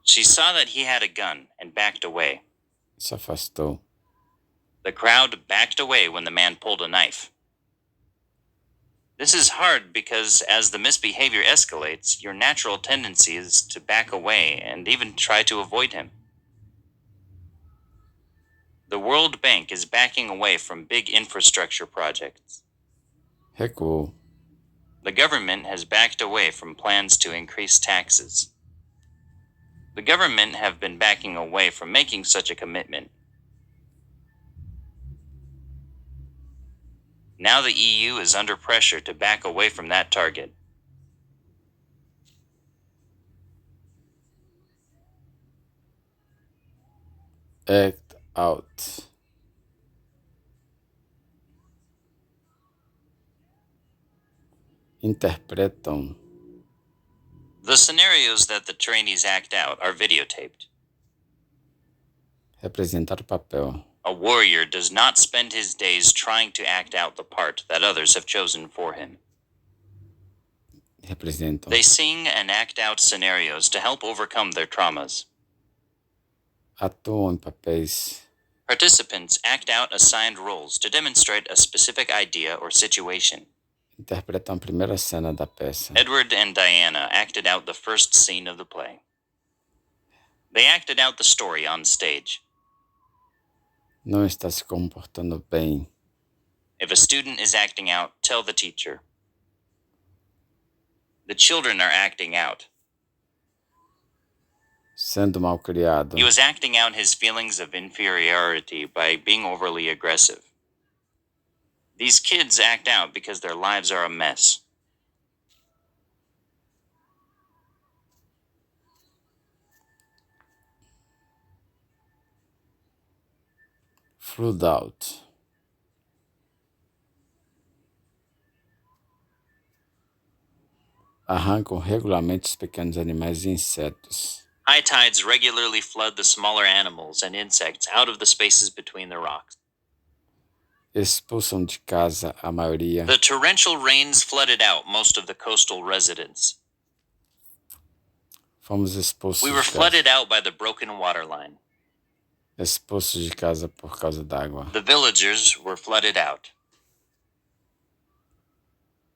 She saw that he had a gun and backed away. Se afastou. The crowd backed away when the man pulled a knife. This is hard because as the misbehavior escalates, your natural tendency is to back away and even try to avoid him. The World Bank is backing away from big infrastructure projects. Recuou. The government has backed away from plans to increase taxes. The government have been backing away from making such a commitment. Now the EU is under pressure to back away from that target. Act out. Interpretam. The scenarios that the trainees act out are videotaped. Representar o papel. A warrior does not spend his days trying to act out the part that others have chosen for him. Representam. They sing and act out scenarios to help overcome their traumas. Atuam em papéis. Participants act out assigned roles to demonstrate a specific idea or situation. Interpretam a primeira cena da peça. Edward and Diana acted out the first scene of the play. They acted out the story on stage. Não está se comportando bem. If a student is acting out, tell the teacher. The children are acting out. Sendo mal criado. He was acting out his feelings of inferiority by being overly aggressive. These kids act out because their lives are a mess. Flood out. arrancam regularmente os pequenos animais e insetos. High tides regularly flood the smaller animals and insects out of the spaces between the rocks. Expulsam de casa a maioria. The torrential rains flooded out most of the coastal residents. Fomos expulsos We were de casa. flooded out by the broken water line. Expulsos de casa por causa d'água. The villagers were flooded out.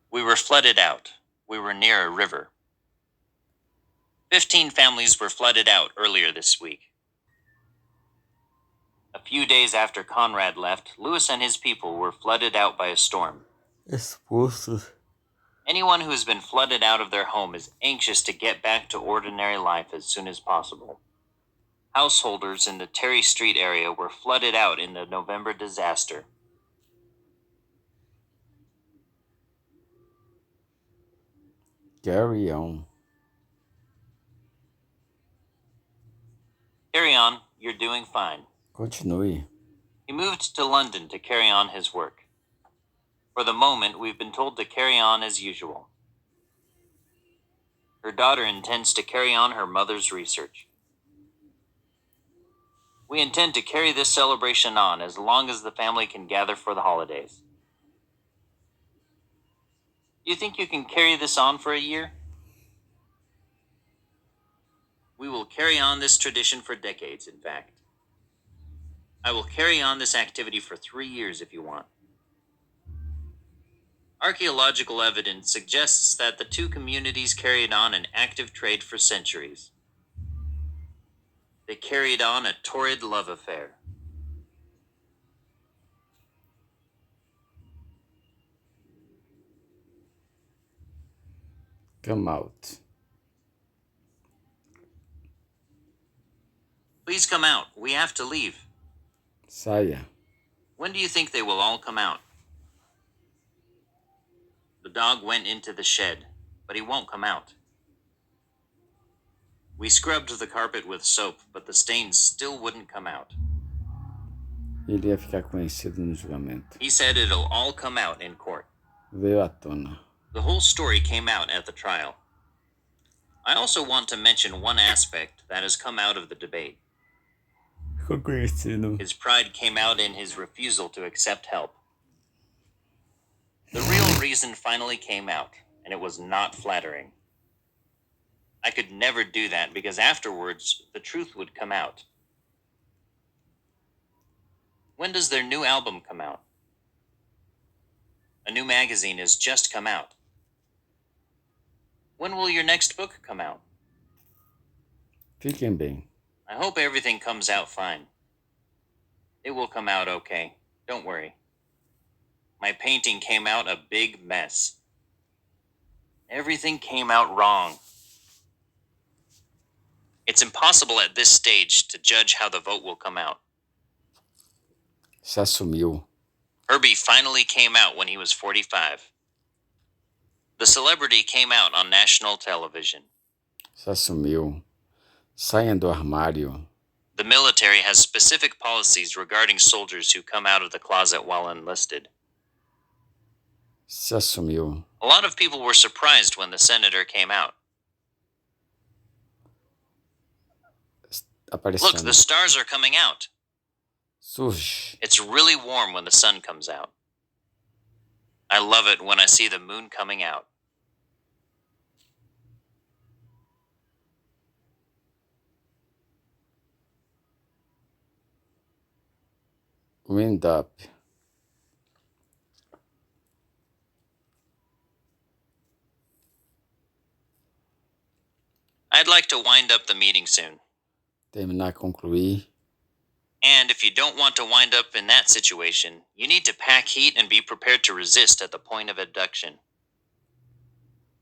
We were flooded out. We were near a river. 15 families were flooded out earlier this week. A few days after Conrad left, Lewis and his people were flooded out by a storm. Expulsos. Anyone who has been flooded out of their home is anxious to get back to ordinary life as soon as possible. Householders in the Terry Street area were flooded out in the November disaster. Carry on. Carry on, you're doing fine. Continue. He moved to London to carry on his work. For the moment, we've been told to carry on as usual. Her daughter intends to carry on her mother's research. We intend to carry this celebration on as long as the family can gather for the holidays. Do you think you can carry this on for a year? We will carry on this tradition for decades, in fact. I will carry on this activity for 3 years if you want. Archaeological evidence suggests that the two communities carried on an active trade for centuries. They carried on a torrid love affair. Come out. Please come out. We have to leave. Saia. When do you think they will all come out? The dog went into the shed, but he won't come out. We scrubbed the carpet with soap, but the stains still wouldn't come out. Ele ia ficar conhecido no julgamento. He said it'll all come out in court. Veio à tona. The whole story came out at the trial. I also want to mention one aspect that has come out of the debate. Ficou conhecido. His pride came out in his refusal to accept help. The real reason finally came out, and it was not flattering. I could never do that because afterwards the truth would come out. When does their new album come out? A new magazine has just come out. When will your next book come out? Fiquem bem. I hope everything comes out fine. It will come out okay. Don't worry. My painting came out a big mess. Everything came out wrong. It's impossible at this stage to judge how the vote will come out. Se assumiu. Herbie finally came out when he was 45. The celebrity came out on national television. Se assumiu. Saiam do armário. The military has specific policies regarding soldiers who come out of the closet while enlisted. Se assumiu. A lot of people were surprised when the senator came out. Aparecendo. Look, the stars are coming out. Surge. It's really warm when the sun comes out. I love it when I see the moon coming out. Wind up. I'd like to wind up the meeting soon. Terminar, concluir. And if you don't want to wind up in that situation, you need to pack heat and be prepared to resist at the point of abduction.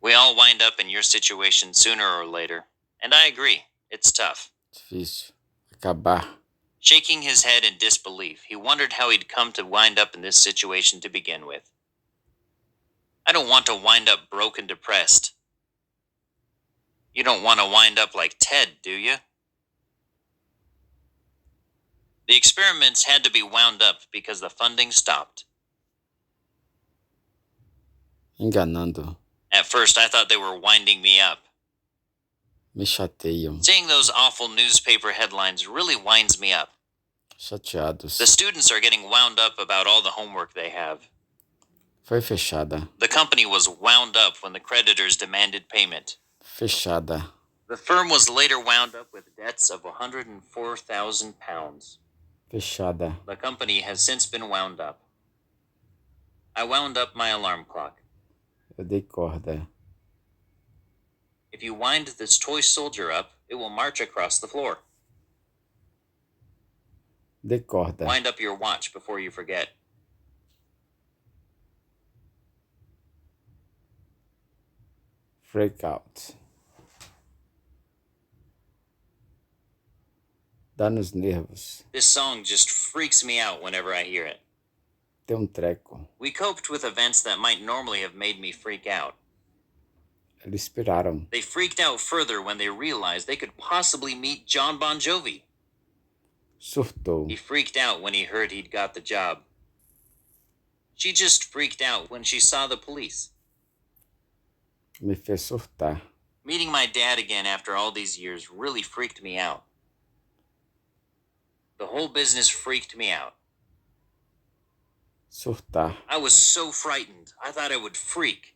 We all wind up in your situation sooner or later, and I agree, it's tough. Difícil. Acabar. Shaking his head in disbelief, he wondered how he'd come to wind up in this situation to begin with. I don't want to wind up broke and depressed. You don't want to wind up like Ted, do you? The experiments had to be wound up because the funding stopped. Enganando. At first, I thought they were winding me up. Me chateiam. Seeing those awful newspaper headlines really winds me up. Chateados. The students are getting wound up about all the homework they have. Foi fechada. The company was wound up when the creditors demanded payment. Fechada. The firm was later wound up with debts of £104,000. Fechada. The company has since been wound up. I wound up my alarm clock. Eu dei corda. If you wind this toy soldier up, it will march across the floor. Dei corda. Wind up your watch before you forget. Freak out. Dá nos nervos. This song just freaks me out whenever I hear it. Tem treco. We coped with events that might normally have made me freak out. Eles piraram. They freaked out further when they realized they could possibly meet John Bon Jovi. Surtou. He freaked out when he heard he'd got the job. She just freaked out when she saw the police. Me fez surtar. Meeting my dad again after all these years really freaked me out. The whole business freaked me out. Surtar. I was so frightened. I thought I would freak.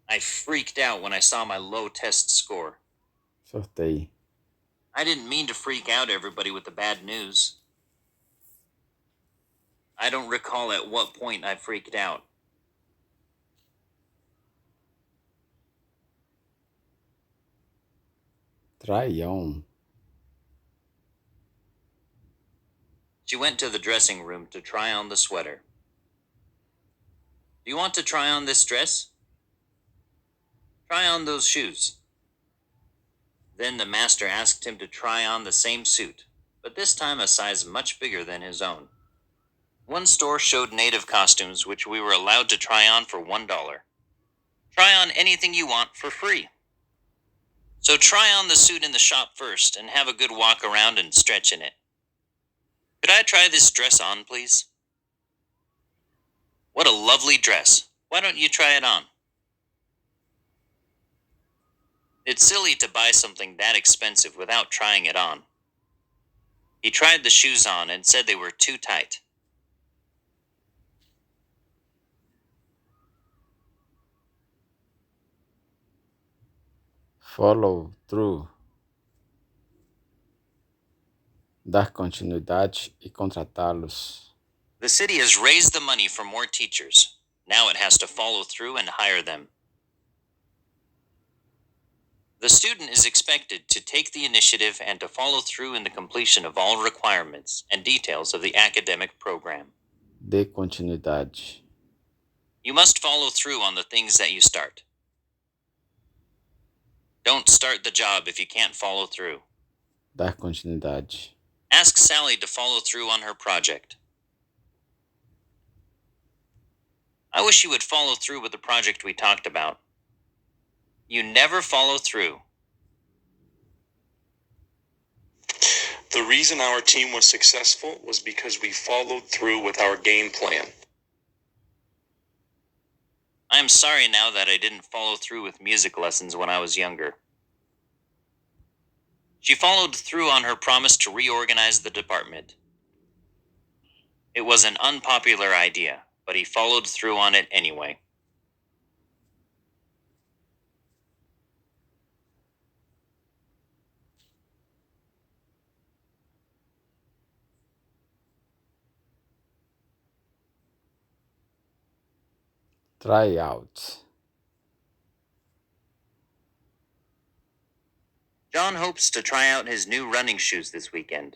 I freaked out when I saw my low test score. Surtei. I didn't mean to freak out everybody with the bad news. I don't recall at what point I freaked out. Traião. She went to the dressing room to try on the sweater. Do you want to try on this dress? Try on those shoes. Then the master asked him to try on the same suit, but this time a size much bigger than his own. One store showed native costumes which we were allowed to try on for $1. Try on anything you want for free. So try on the suit in the shop first and have a good walk around and stretch in it. Could I try this dress on, please? What a lovely dress. Why don't you try it on? It's silly to buy something that expensive without trying it on. He tried the shoes on and said they were too tight. Follow through. Dar continuidade e contratá-los. The city has raised the money for more teachers. Now it has to follow through and hire them. The student is expected to take the initiative and to follow through in the completion of all requirements and details of the academic program. Dê continuidade. You must follow through on the things that you start. Don't start the job if you can't follow through. Dar continuidade. Ask Sally to follow through on her project. I wish you would follow through with the project we talked about. You never follow through. The reason our team was successful was because we followed through with our game plan. I am sorry now that I didn't follow through with music lessons when I was younger. She followed through on her promise to reorganize the department. It was an unpopular idea, but he followed through on it anyway. Try out. John hopes to try out his new running shoes this weekend.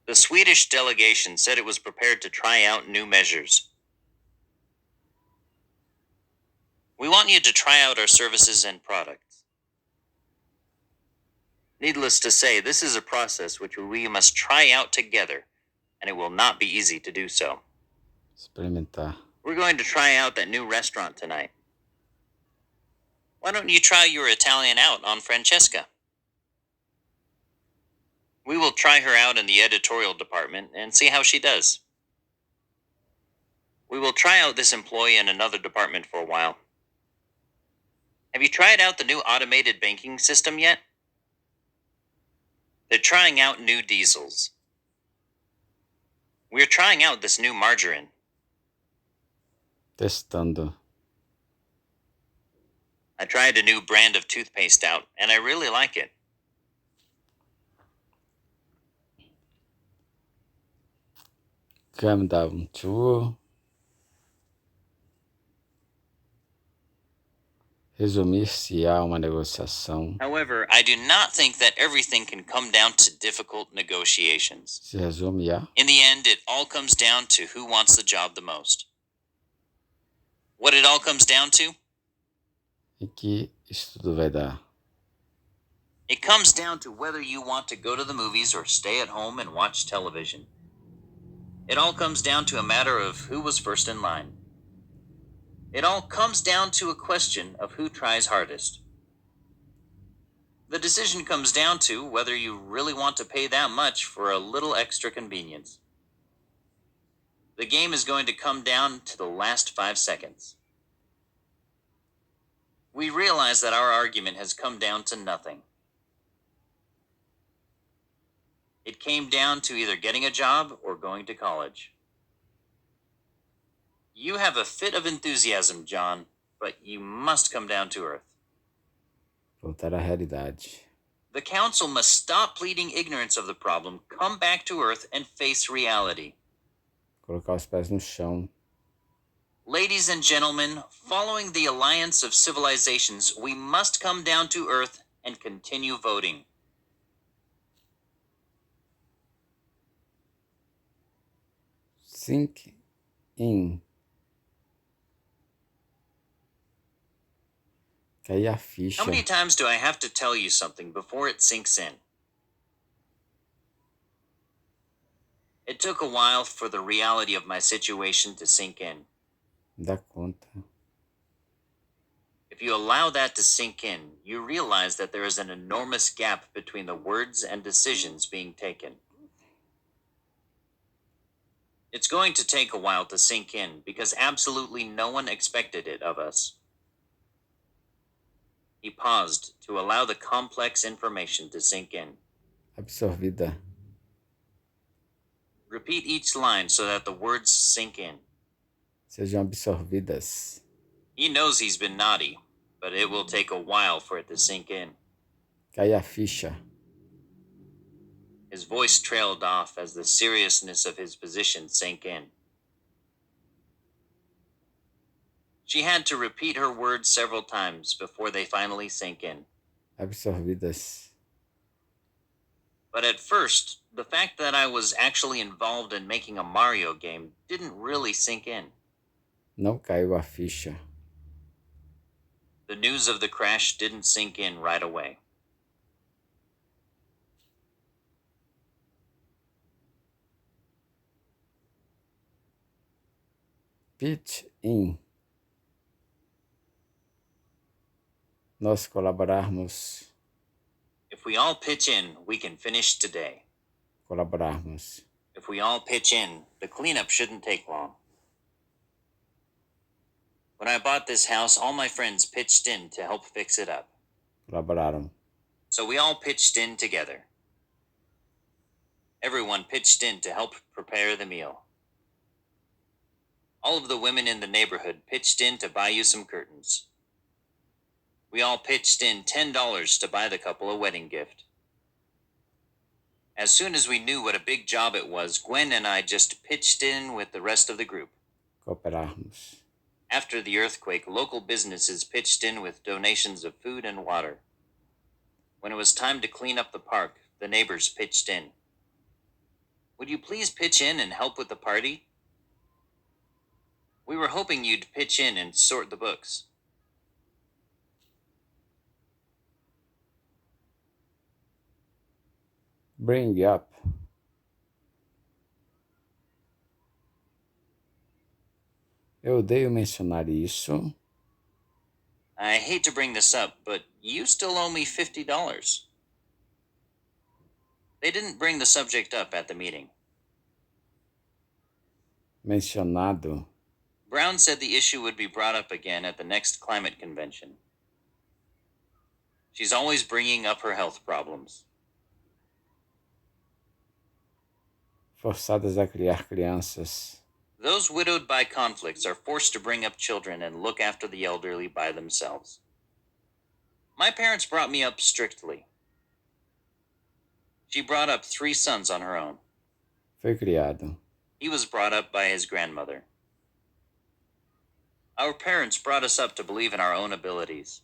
The Swedish delegation said it was prepared to try out new measures. We want you to try out our services and products. Needless to say, this is a process which we must try out together, and it will not be easy to do so. Experimentar. We're going to try out that new restaurant tonight. Why don't you try your Italian out on Francesca? We will try her out in the editorial department and see how she does. We will try out this employee in another department for a while. Have you tried out the new automated banking system yet? They're trying out new diesels. We're trying out this new margarine. Testando. I tried a new brand of toothpaste out, and I really like it. Come down to. Resumir se há uma negociação. However, I do not think that everything can come down to difficult negotiations. Se resume a. In the end, it all comes down to who wants the job the most. What it all comes down to? E que isso tudo vai dar? It comes down to whether you want to go to the movies or stay at home and watch television. It all comes down to a matter of who was first in line. It all comes down to a question of who tries hardest. The decision comes down to whether you really want to pay that much for a little extra convenience. The game is going to come down to the last 5 seconds. We realize that our argument has come down to nothing. It came down to either getting a job or going to college. You have a fit of enthusiasm, John, but you must come down to earth. Voltar à realidade. The council must stop pleading ignorance of the problem, come back to earth, and face reality. Colocar os pés no chão. Ladies and gentlemen, following the alliance of civilizations, we must come down to earth and continue voting. Sink in. Cair a ficha. How many times do I have to tell you something before it sinks in? It took a while for the reality of my situation to sink in. Dá conta. If you allow that to sink in, you realize that there is an enormous gap between the words and decisions being taken. It's going to take a while to sink in because absolutely no one expected it of us. He paused to allow the complex information to sink in. Absorvida. Repeat each line so that the words sink in. Sejam absorvidas. He knows he's been naughty, but it will take a while for it to sink in. Cair a ficha. His voice trailed off as the seriousness of his position sank in. She had to repeat her words several times before they finally sank in. Absorvidas. But at first, the fact that I was actually involved in making a Mario game didn't really sink in. Não caiu a ficha. The news of the crash didn't sink in right away. Pitch in. Nós colaborarmos. If we all pitch in, we can finish today. Colaborarmos. If we all pitch in, the cleanup shouldn't take long. When I bought this house, all my friends pitched in to help fix it up. Colaboraram. So we all pitched in together. Everyone pitched in to help prepare the meal. All of the women in the neighborhood pitched in to buy you some curtains. We all pitched in $10 to buy the couple a wedding gift. As soon as we knew what a big job it was, Gwen and I just pitched in with the rest of the group. Cooperarmos. After the earthquake, local businesses pitched in with donations of food and water. When it was time to clean up the park, the neighbors pitched in. Would you please pitch in and help with the party? We were hoping you'd pitch in and sort the books. Bring up. Eu odeio mencionar isso. I hate to bring this up, but you still owe me $50. They didn't bring the subject up at the meeting. Mencionado. Brown said the issue would be brought up again at the next climate convention. She's always bringing up her health problems. Forçadas a criar crianças. Those widowed by conflicts are forced to bring up children and look after the elderly by themselves. My parents brought me up strictly. She brought up 3 sons on her own. Foi criado. He was brought up by his grandmother. Our parents brought us up to believe in our own abilities.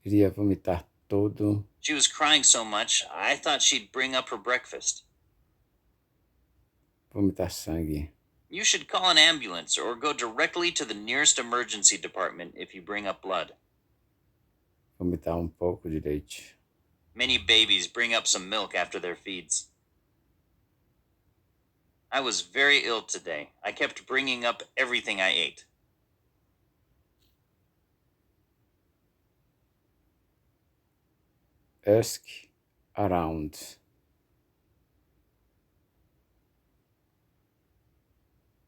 Queria vomitar todo. She was crying so much, I thought she'd bring up her breakfast. Vomitar sangue. You should call an ambulance or go directly to the nearest emergency department if you bring up blood. Vomitar pouco de leite. Many babies bring up some milk after their feeds. I was very ill today. I kept bringing up everything I ate. Ask around.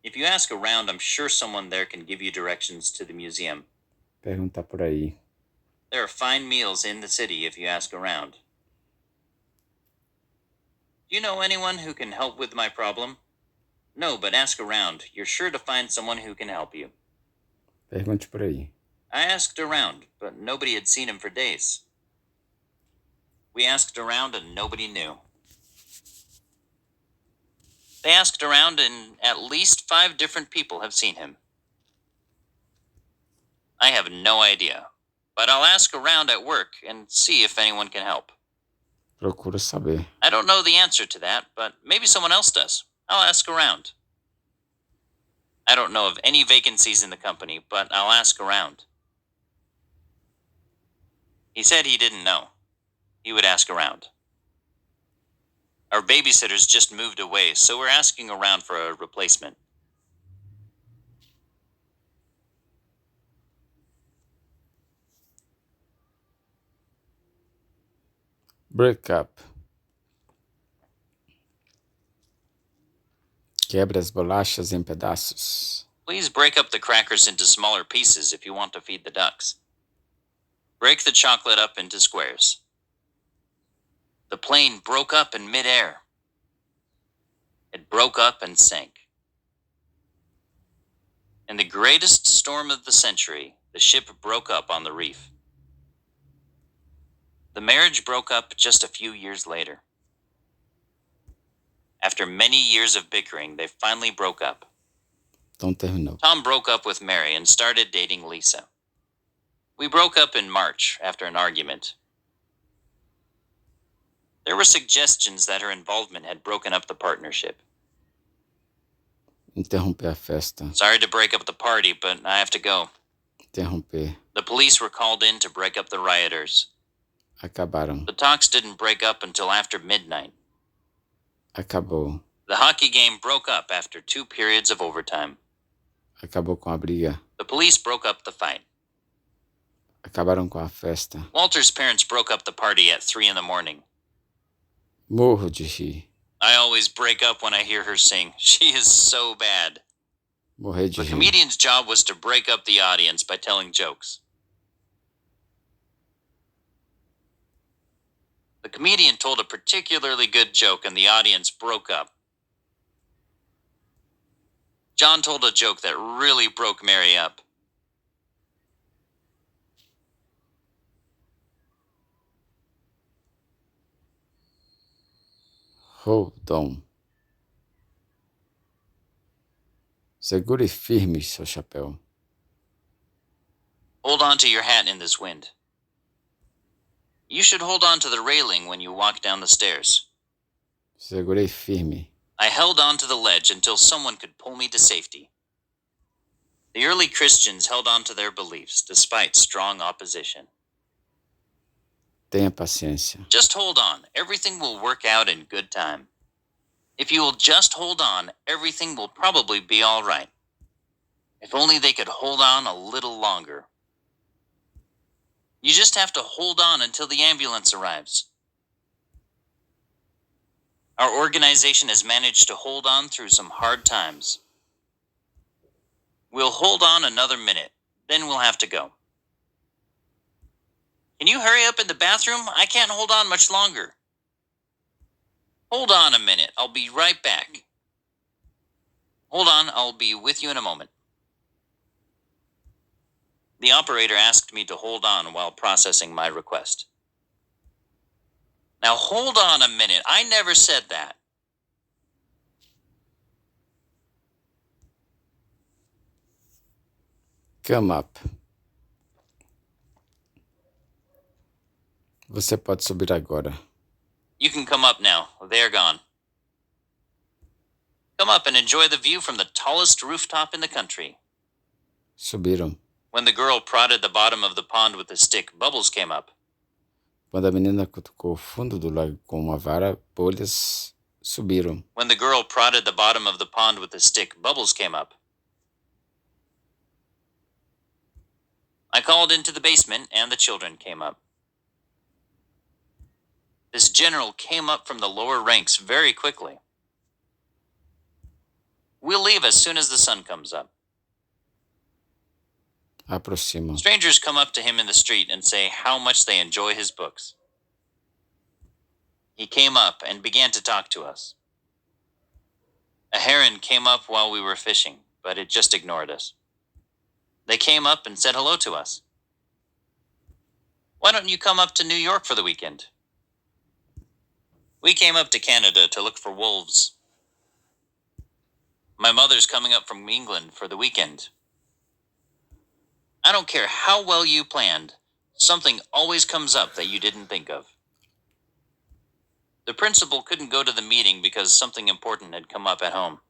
If you ask around, I'm sure someone there can give you directions to the museum. Pergunta por aí. There are fine meals in the city if you ask around. Do you know anyone who can help with my problem? No, but ask around. You're sure to find someone who can help you. Pergunte por aí. I asked around, but nobody had seen him for days. We asked around and nobody knew. They asked around and at least 5 different people have seen him. I have no idea, but I'll ask around at work and see if anyone can help. Procuro saber. I don't know the answer to that, but maybe someone else does. I'll ask around. I don't know of any vacancies in the company, but I'll ask around. He said he didn't know. He would ask around. Our babysitters just moved away, so we're asking around for a replacement. Break up. Quebra as bolachas em pedaços. Please break up the crackers into smaller pieces if you want to feed the ducks. Break the chocolate up into squares. The plane broke up in midair. It broke up and sank. In the greatest storm of the century, the ship broke up on the reef. The marriage broke up just a few years later. After many years of bickering, they finally broke up. Então terminou. Tom broke up with Mary and started dating Lisa. We broke up in March after an argument. There were suggestions that her involvement had broken up the partnership. Interromper a festa. Sorry to break up the party, but I have to go. Interromper. The police were called in to break up the rioters. Acabaram. The talks didn't break up until after midnight. Acabou. The hockey game broke up after 2 periods of overtime. Acabou com a briga. The police broke up the fight. Acabaram com a festa. Walter's parents broke up the party at 3 a.m. Morro de rir. I always break up when I hear her sing. She is so bad. Morrer de The rir. comedian's job was to break up the audience by telling jokes. The comedian told a particularly good joke and the audience broke up. John told a joke that really broke Mary up. Hold on. Segure firme seu chapéu. Hold on to your hat in this wind. You should hold on to the railing when you walk down the stairs. Segurei firme. I held on to the ledge until someone could pull me to safety. The early Christians held on to their beliefs despite strong opposition. Tenha paciência. Just hold on. Everything will work out in good time. If you will just hold on, everything will probably be all right. If only they could hold on a little longer. You just have to hold on until the ambulance arrives. Our organization has managed to hold on through some hard times. We'll hold on another minute, then we'll have to go. Can you hurry up in the bathroom? I can't hold on much longer. Hold on a minute, I'll be right back. Hold on, I'll be with you in a moment. The operator asked me to hold on while processing my request. Now hold on a minute, I never said that. Come up. Você pode subir agora. You can come up now, they're gone. Come up and enjoy the view from the tallest rooftop in the country. Subiram. When the girl prodded the bottom of the pond with a stick, bubbles came up. Quando a menina cutucou o fundo do lago com uma vara, bolhas subiram. When the girl prodded the bottom of the pond with a stick, bubbles came up. I called into the basement and the children came up. This general came up from the lower ranks very quickly. We'll leave as soon as the sun comes up. Aproximam. Strangers come up to him in the street and say how much they enjoy his books. He came up and began to talk to us. A heron came up while we were fishing, but it just ignored us. They came up and said hello to us. Why don't you come up to New York for the weekend? We came up to Canada to look for wolves. My mother's coming up from England for the weekend. I don't care how well you planned, something always comes up that you didn't think of. The principal couldn't go to the meeting because something important had come up at home.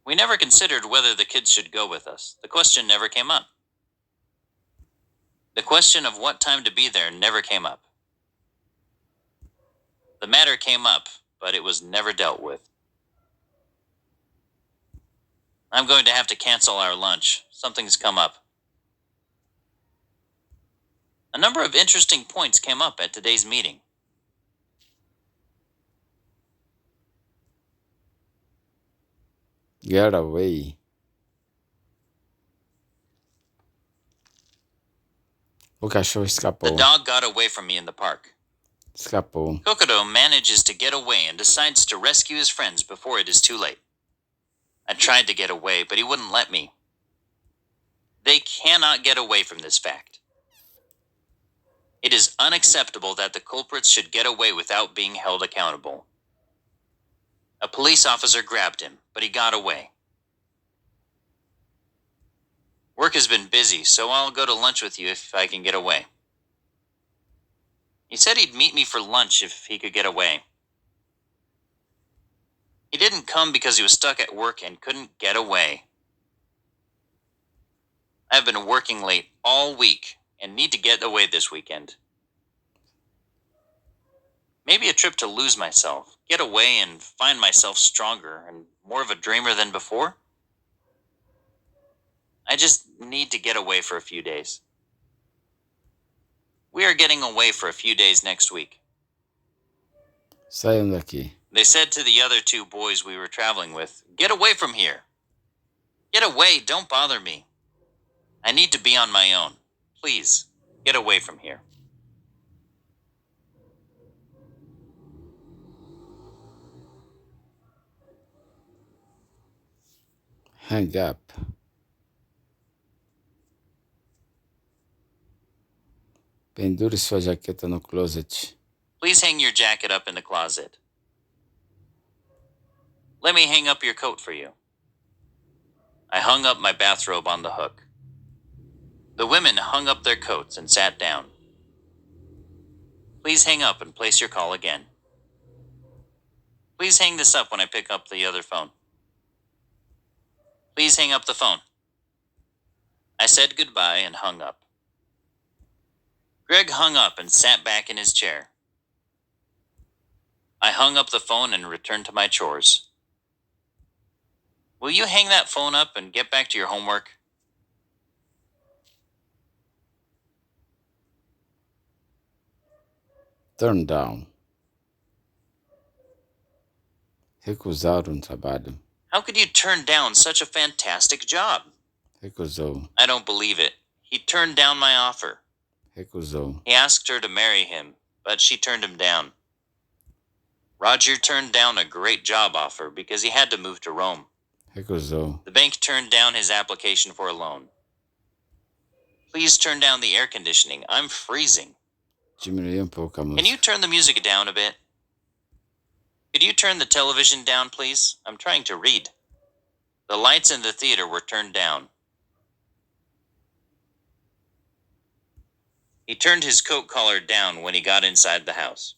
We never considered whether the kids should go with us. The question never came up. The question of what time to be there never came up. The matter came up, but it was never dealt with. I'm going to have to cancel our lunch. Something's come up. A number of interesting points came up at today's meeting. Get away. O cachorro escapou. The dog got away from me in the park. Escapou. Kokodo manages to get away and decides to rescue his friends before it is too late. I tried to get away, but he wouldn't let me. They cannot get away from this fact. It is unacceptable that the culprits should get away without being held accountable. A police officer grabbed him, but he got away. Work has been busy, so I'll go to lunch with you if I can get away. He said he'd meet me for lunch if he could get away. He didn't come because he was stuck at work and couldn't get away. I've been working late all week and need to get away this weekend. Maybe a trip to lose myself, get away and find myself stronger and more of a dreamer than before. I just need to get away for a few days. We are getting away for a few days next week. Saiam daqui. They said to the other two boys we were traveling with, "Get away from here. Get away, don't bother me. I need to be on my own. Please, get away from here." Hang up. Pendure sua jaqueta no closet. Please hang your jacket up in the closet. Let me hang up your coat for you. I hung up my bathrobe on the hook. The women hung up their coats and sat down. Please hang up and place your call again. Please hang this up when I pick up the other phone. Please hang up the phone. I said goodbye and hung up. Greg hung up and sat back in his chair. I hung up the phone and returned to my chores. Will you hang that phone up and get back to your homework? Turn down. Recusar um trabalho. How could you turn down such a fantastic job? Recusou. I don't believe it. He turned down my offer. Recusou. He asked her to marry him, but she turned him down. Roger turned down a great job offer because he had to move to Rome. Recusou. The bank turned down his application for a loan. Please turn down the air conditioning. I'm freezing. Diminuir pouco a música. Can you turn the music down a bit? Could you turn the television down, please? I'm trying to read. The lights in the theater were turned down. He turned his coat collar down when he got inside the house.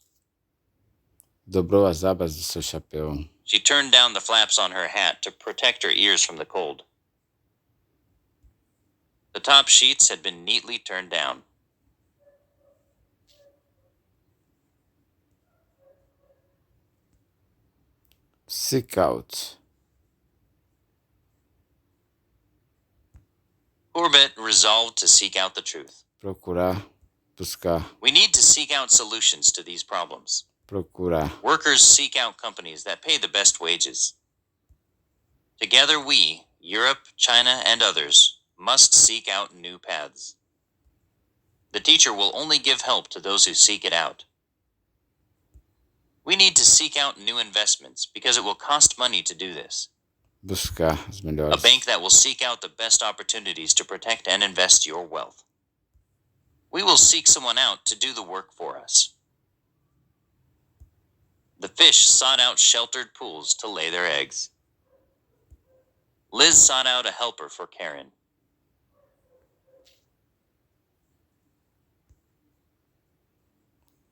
Dobrou as abas do seu chapéu. She turned down the flaps on her hat to protect her ears from the cold. The top sheets had been neatly turned down. Seek out. Corbett resolved to seek out the truth. Procurar. Buscar. We need to seek out solutions to these problems. Procurar. Workers seek out companies that pay the best wages. Together we, Europe, China, and others, must seek out new paths. The teacher will only give help to those who seek it out. We need to seek out new investments because it will cost money to do this. Buscar as A melhores. bank that will seek out the best opportunities to protect and invest your wealth. We will seek someone out to do the work for us. The fish sought out sheltered pools to lay their eggs. Liz sought out a helper for Karen.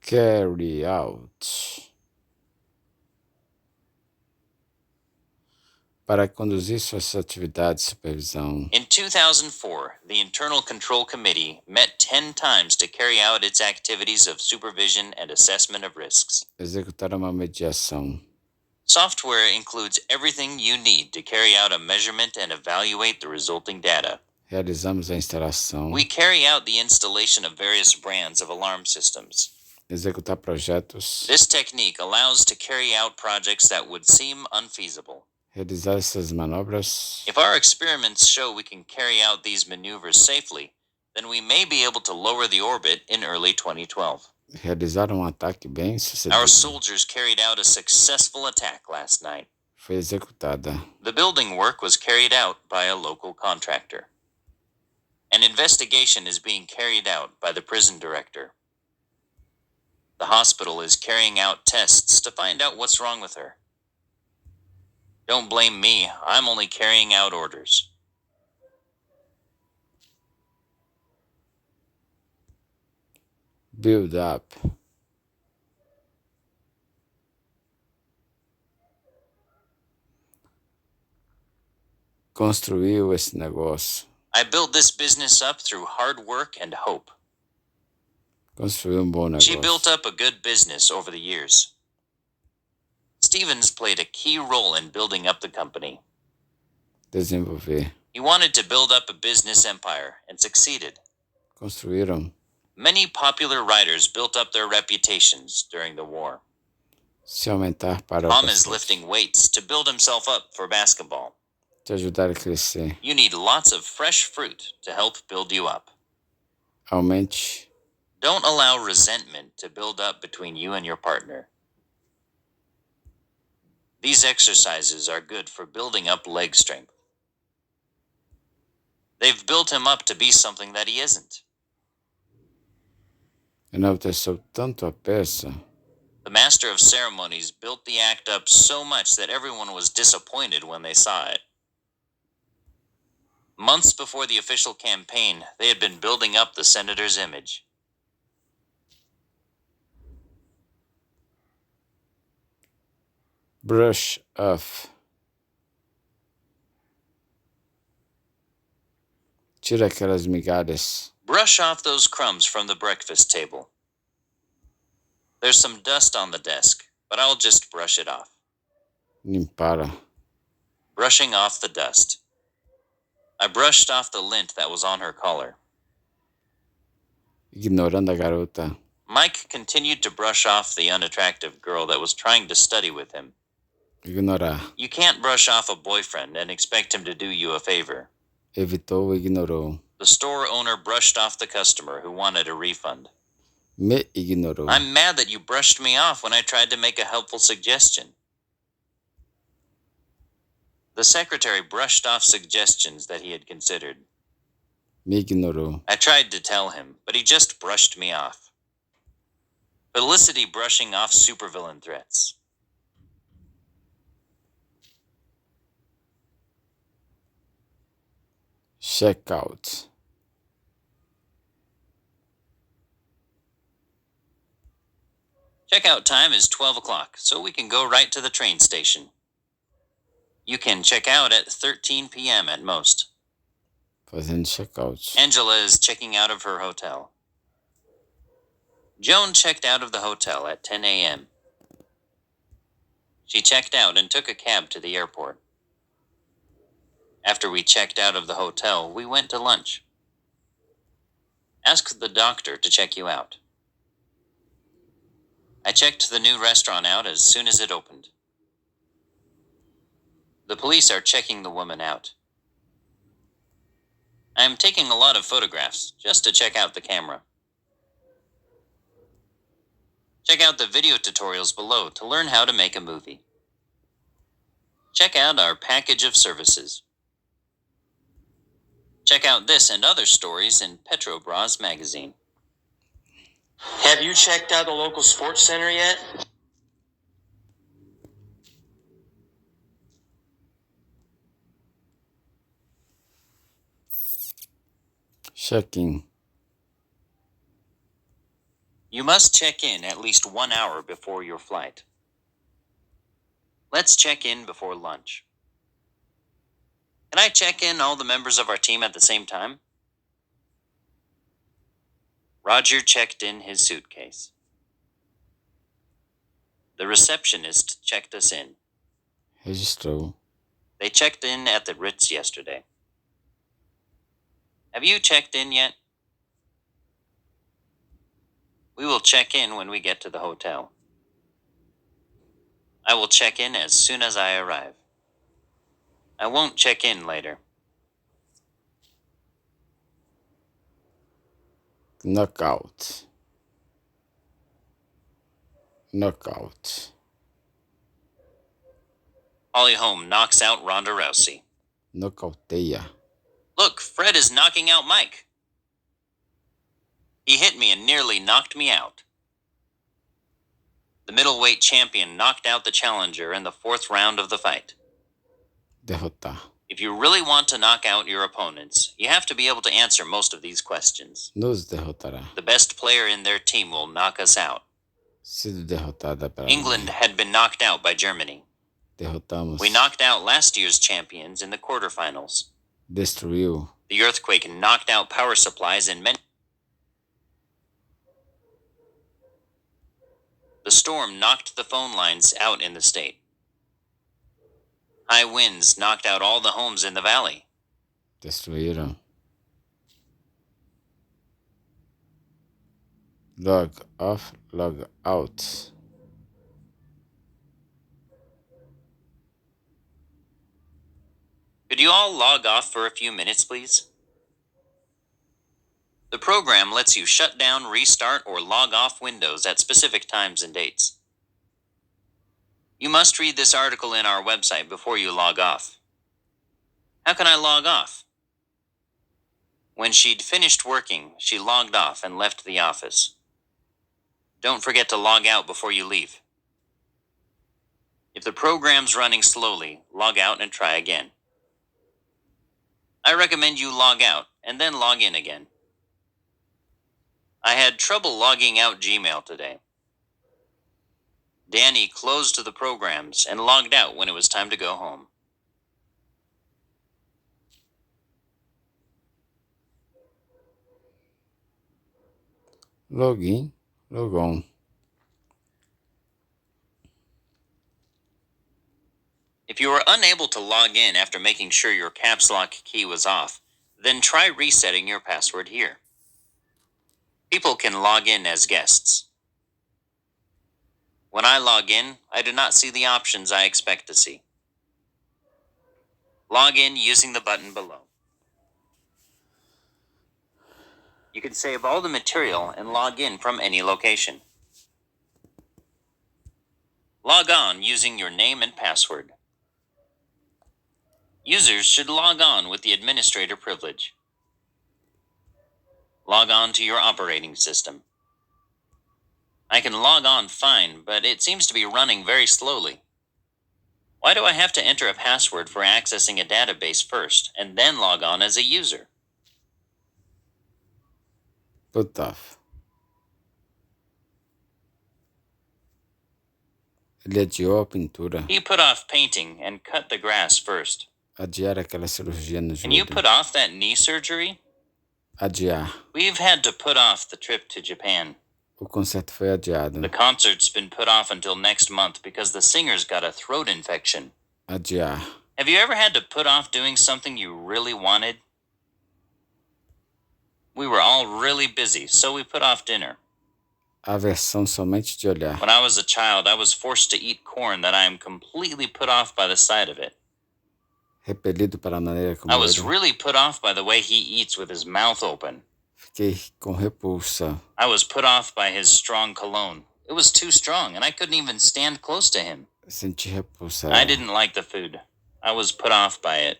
Carry out. Para conduzir suas atividades de supervisão. In 2004, the Internal Control Committee met 10 times to carry out its activities of supervision and assessment of risks. Executar uma mediação. Software includes everything you need to carry out a measurement and evaluate the resulting data. Realizamos a instalação. We carry out the installation of various brands of alarm systems. Executar projetos. This technique allows to carry out projects that would seem unfeasible. Realizar essas manobras. If our experiments show we can carry out these maneuvers safely, then we may be able to lower the orbit in early 2012. Realizar ataque bem sucedido. Our soldiers carried out a successful attack last night. Foi executada. The building work was carried out by a local contractor. An investigation is being carried out by the prison director. The hospital is carrying out tests to find out what's wrong with her. Don't blame me, I'm only carrying out orders. Build up. Construiu esse negócio. I built this business up through hard work and hope. Construiu bom She negócio. built up a good business over the years. Stevens played a key role in building up the company. Desenvolver. He wanted to build up a business empire and succeeded. Construíram. Many popular writers built up their reputations during the war. Se aumentar para Tom o is basquete. lifting weights to build himself up for basketball. Te ajudar a crescer. You need lots of fresh fruit to help build you up. Aumente. Don't allow resentment to build up between you and your partner. These exercises are good for building up leg strength. They've built him up to be something that he isn't. Enalteceu tanto a peça. The master of ceremonies built the act up so much that everyone was disappointed when they saw it. Months before the official campaign, they had been building up the senator's image. Brush off. Tira aquelas migalhas. Brush off those crumbs from the breakfast table. There's some dust on the desk, but I'll just brush it off. Limpar. Brushing off the dust. I brushed off the lint that was on her collar. Ignorando a garota. Mike continued to brush off the unattractive girl that was trying to study with him. Ignorar. You can't brush off a boyfriend and expect him to do you a favor. Evitou ou ignorou. The store owner brushed off the customer who wanted a refund. Me ignorou. I'm mad that you brushed me off when I tried to make a helpful suggestion. The secretary brushed off suggestions that he had considered. Me ignorou. I tried to tell him, but he just brushed me off. Felicity brushing off supervillain threats. Check out. Checkout time is 12 o'clock, so we can go right to the train station. You can check out at 13 p.m. at most. Fazendo check-out. Angela is checking out of her hotel. Joan checked out of the hotel at 10 a.m. She checked out and took a cab to the airport. After we checked out of the hotel, we went to lunch. Ask the doctor to check you out. I checked the new restaurant out as soon as it opened. The police are checking the woman out. I am taking a lot of photographs just to check out the camera. Check out the video tutorials below to learn how to make a movie. Check out our package of services. Check out this and other stories in Petrobras magazine. Have you checked out the local sports center yet? Check-in. You must check in at least 1 hour before your flight. Let's check in before lunch. Can I check in all the members of our team at the same time? Roger checked in his suitcase. The receptionist checked us in. Registrou. They checked in at the Ritz yesterday. Have you checked in yet? We will check in when we get to the hotel. I will check in as soon as I arrive. I won't check in later. Knockout. Knockout. Holly Holm knocks out Ronda Rousey. Nocauteia. Look, Fred is knocking out Mike. He hit me and nearly knocked me out. The middleweight champion knocked out the challenger in the 4th round of the fight. Derrotar. If you really want to knock out your opponents, you have to be able to answer most of these questions. Nos derrotará. The best player in their team will knock us out. Sido derrotada pela England had been knocked out by Germany. Derrotamos. We knocked out last year's champions in the quarterfinals. Destruiu. The earthquake knocked out power supplies in many. The storm knocked the phone lines out in the state. High winds knocked out all the homes in the valley. Destruíram. Log off, log out. Could you all log off for a few minutes, please? The program lets you shut down, restart, or log off Windows at specific times and dates. You must read this article in our website before you log off. How can I log off? When she'd finished working, she logged off and left the office. Don't forget to log out before you leave. If the program's running slowly, log out and try again. I recommend you log out and then log in again. I had trouble logging out Gmail today. Danny closed the programs and logged out when it was time to go home. Login, logon. If you were unable to log in after making sure your caps lock key was off, then try resetting your password here. People can log in as guests. When I log in, I do not see the options I expect to see. Log in using the button below. You can save all the material and log in from any location. Log on using your name and password. Users should log on with the administrator privilege. Log on to your operating system. I can log on fine, but it seems to be running very slowly. Why do I have to enter a password for accessing a database first, and then log on as a user? Put off. Ele adiou a pintura. He put off painting and cut the grass first. Adiar aquela cirurgia no Can you joelho. put off that knee surgery? Adiar. We've had to put off the trip to Japan. O concerto foi adiado. The concert's been put off until next month because the singer's got a throat infection. Adiar. Have you ever had to put off doing something you really wanted? We were all really busy, so we put off dinner. Aversão somente de olhar. When I was a child, I was forced to eat corn that I am completely put off by the sight of it. Repelido pela maneira como I was ele. really put off by the way he eats with his mouth open. Fiquei com repulsa. I was put off by his strong cologne. It was too strong, and I couldn't even stand close to him. Senti repulsa. I didn't like the food. I was put off by it.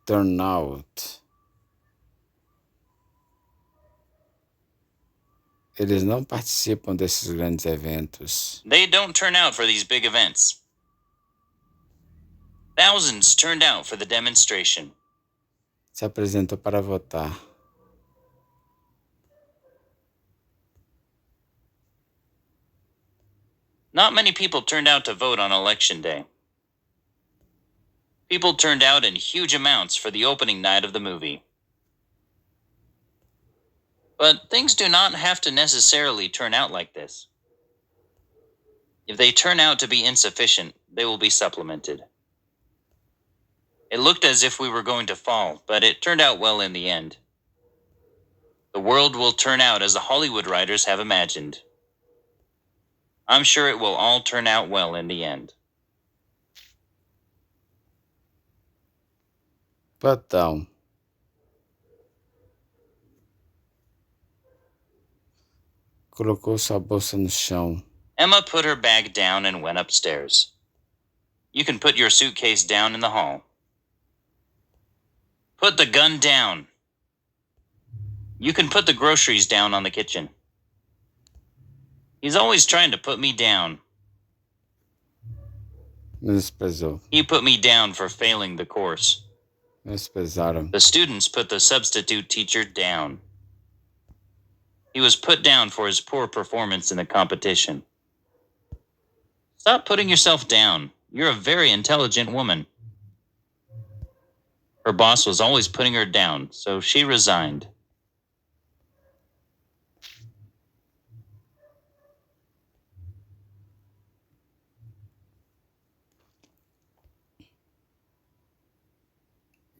Turn out. Eles não participam desses grandes eventos. They don't turn out for these big events. Thousands turned out for the demonstration. Se apresentou para votar. Not many people turned out to vote on election day. People turned out in huge amounts for the opening night of the movie. But things do not have to necessarily turn out like this. If they turn out to be insufficient, they will be supplemented. It looked as if we were going to fall, but it turned out well in the end. The world will turn out as the Hollywood writers have imagined. I'm sure it will all turn out well in the end. Put down. Colocou sua bolsa no chão. Emma put her bag down and went upstairs. You can put your suitcase down in the hall. Put the gun down. You can put the groceries down on the kitchen. He's always trying to put me down. Menosprezou. He put me down for failing the course. Menosprezaram. The students put the substitute teacher down. He was put down for his poor performance in the competition. Stop putting yourself down. You're a very intelligent woman. Her boss was always putting her down, so she resigned.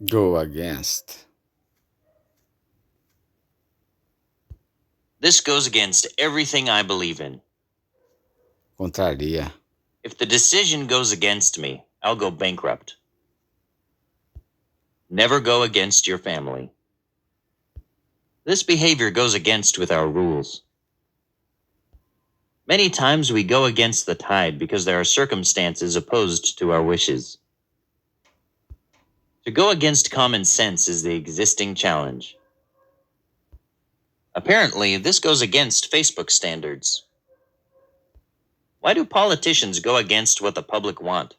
Go against. This goes against everything I believe in. Contraria. If the decision goes against me, I'll go bankrupt. Never go against your family. This behavior goes against with our rules. Many times we go against the tide because there are circumstances opposed to our wishes. To go against common sense is the existing challenge. Apparently, this goes against Facebook standards. Why do politicians go against what the public want?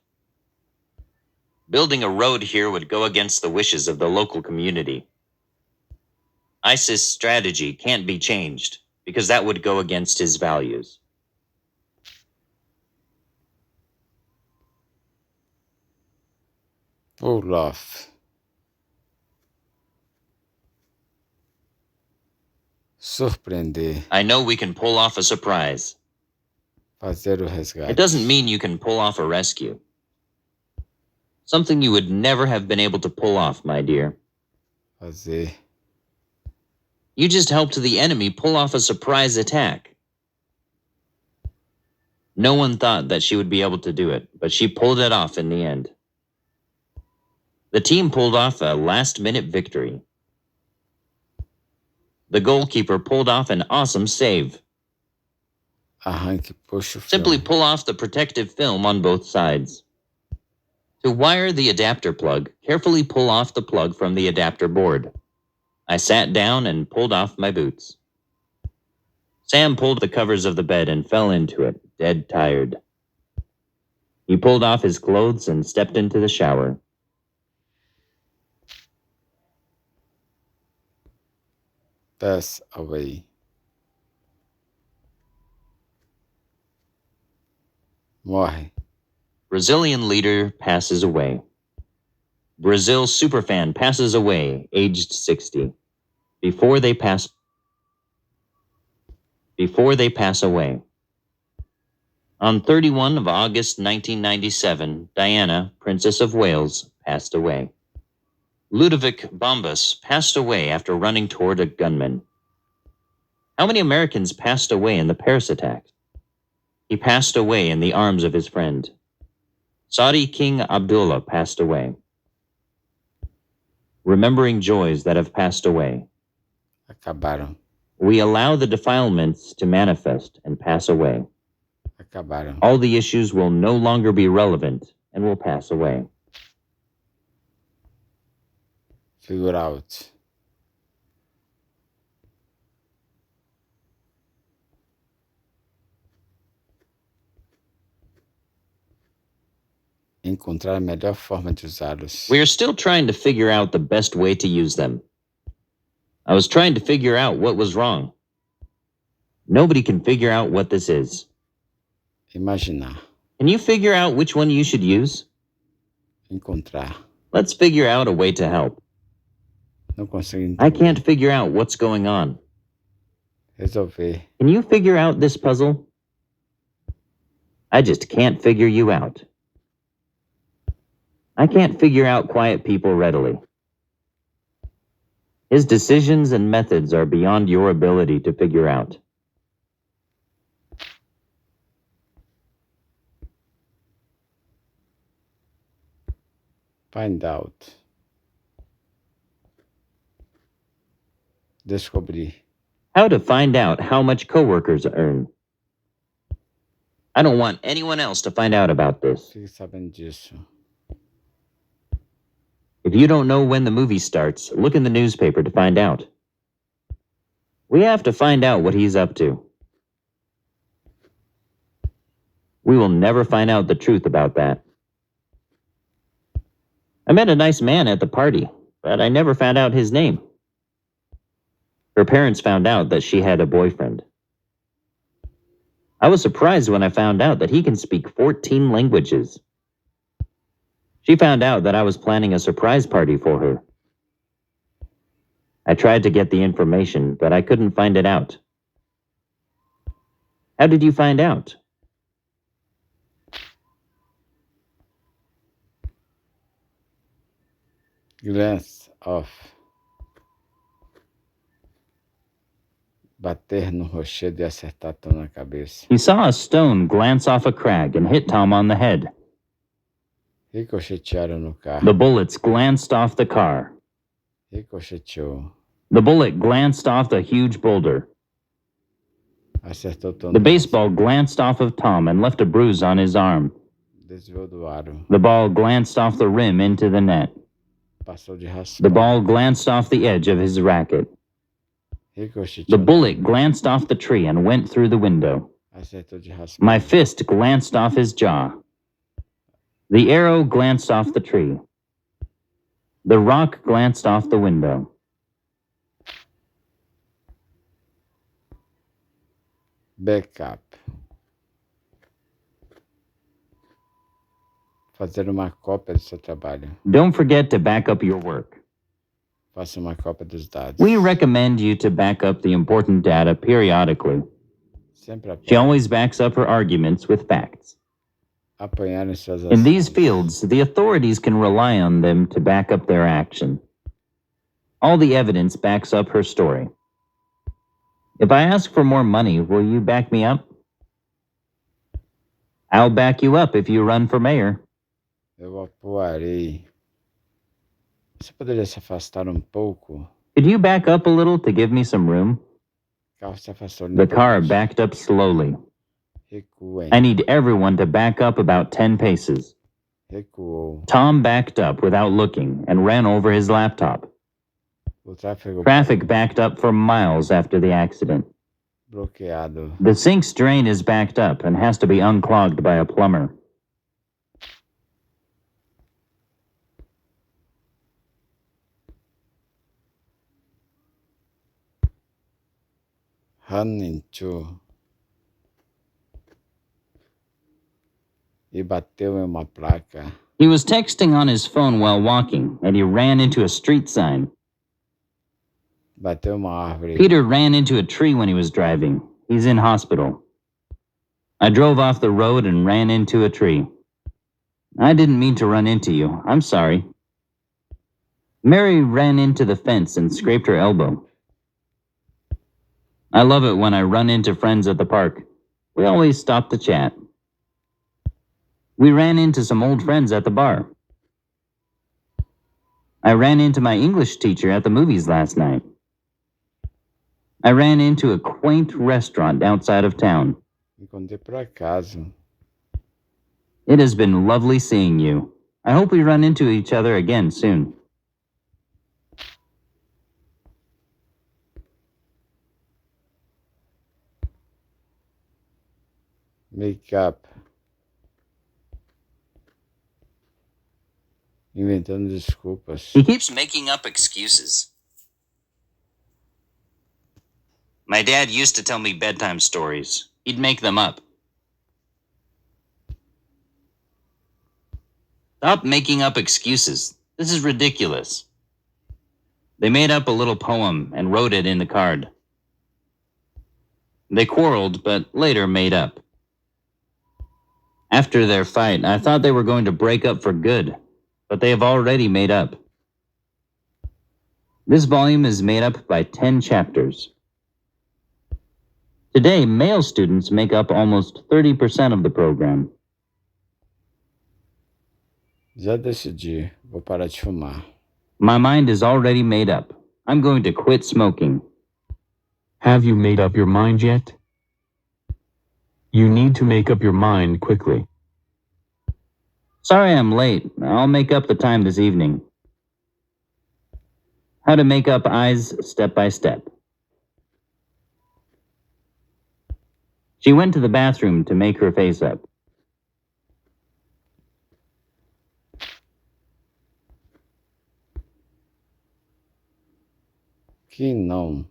Building a road here would go against the wishes of the local community. ISIS' strategy can't be changed because that would go against his values. Pull off. Surpreender. I know we can pull off a surprise. Fazer o resgate. It doesn't mean you can pull off a rescue. Something you would never have been able to pull off, my dear. Fazer. You just helped the enemy pull off a surprise attack. No one thought that she would be able to do it, but she pulled it off in the end. The team pulled off a last-minute victory. The goalkeeper pulled off an awesome save. Arranque, puxa o Simply filme. pull off the protective film on both sides. To wire the adapter plug, carefully pull off the plug from the adapter board. I sat down and pulled off my boots. Sam pulled the covers of the bed and fell into it, dead tired. He pulled off his clothes and stepped into the shower. Pass away. Morre. Brazilian leader passes away. Brazil superfan passes away, aged 60. Before they pass away. On 31 of August 1997, Diana, Princess of Wales, passed away. Ludovic Bombas passed away after running toward a gunman. How many Americans passed away in the Paris attacks? He passed away in the arms of his friend. Saudi King Abdullah passed away. Remembering joys that have passed away. Acabaram. We allow the defilements to manifest and pass away. Acabaram. All the issues will no longer be relevant and will pass away. Figure out. Encontrar a melhor forma de usá-los. We are still trying to figure out the best way to use them. I was trying to figure out what was wrong. Nobody can figure out what this is. Imaginar. Can you figure out which one you should use? Encontrar. Let's figure out a way to help. Não consigo entender. I can't figure out what's going on. Resolver. Can you figure out this puzzle? I just can't figure you out. I can't figure out quiet people readily. His decisions and methods are beyond your ability to figure out. Find out. Descobrir. How to find out how much coworkers earn. I don't want anyone else to find out about this. Fique sabendo disso. If you don't know when the movie starts, look in the newspaper to find out. We have to find out what he's up to. We will never find out the truth about that. I met a nice man at the party, but I never found out his name. Her parents found out that she had a boyfriend. I was surprised when I found out that he can speak 14 languages. She found out that I was planning a surprise party for her. I tried to get the information, but I couldn't find it out. How did you find out? Glance off. Bater no rochedo e acertar Tom na cabeça. He saw a stone glance off a crag and hit Tom on the head. Ricochetearam no carro. The bullets glanced off the car. Ricocheteou. The bullet glanced off the huge boulder. Acertou Tom. The baseball glanced off of Tom and left a bruise on his arm. Desviou do aro. The ball glanced off the rim into the net. Passou de raspão. The ball glanced off the edge of his racket. Ricocheteou. The bullet glanced off the tree and went through the window. Acertou de raspão. My fist glanced off his jaw. The arrow glanced off the tree. The rock glanced off the window. Backup. Fazer uma cópia do seu trabalho. Don't forget to back up your work. Faça uma cópia dos dados. We recommend you to back up the important data periodically. Sempre She always backs up her arguments with facts. apanhar em suas In these ações. fields, the authorities can rely on them to back up their action. All the evidence backs up her story. If I ask for more money, will you back me up? I'll back you up if you run for mayor. Eu apoiarei. Você poderia se afastar um pouco? Could you back up a little to give me some room? O carro se afastou The car lentamente. backed up slowly. Recuem. I need everyone to back up about 10 paces. Recuou. Tom backed up without looking and ran over his laptop. O tráfego Traffic backed up for miles after the accident. bloqueado. The sink's drain is backed up and has to be unclogged by a plumber. Run into. E bateu em uma placa. He was texting on his phone while walking, and he ran into a street sign. Bateu uma árvore. Peter ran into a tree when he was driving. He's in hospital. I drove off the road and ran into a tree. I didn't mean to run into you. I'm sorry. Mary ran into the fence and scraped her elbow. I love it when I run into friends at the park. We always stop to chat. We ran into some old friends at the bar. I ran into my English teacher at the movies last night. I ran into a quaint restaurant outside of town. Encontrei por acaso. It has been lovely seeing you. I hope we run into each other again soon. Make up. Inventando desculpas. He keeps making up excuses. My dad used to tell me bedtime stories. He'd make them up. Stop making up excuses. This is ridiculous. They made up a little poem and wrote it in the card. They quarreled, but later made up. After their fight, I thought they were going to break up for good, but they have already made up. This volume is made up by 10 chapters. Today, male students make up almost 30% of the program. Já decidi. Vou parar de fumar. My mind is already made up. I'm going to quit smoking. Have you made up your mind yet? You need to make up your mind quickly. Sorry I'm late. I'll make up the time this evening. How to make up eyes step by step. She went to the bathroom to make her face up. Que não.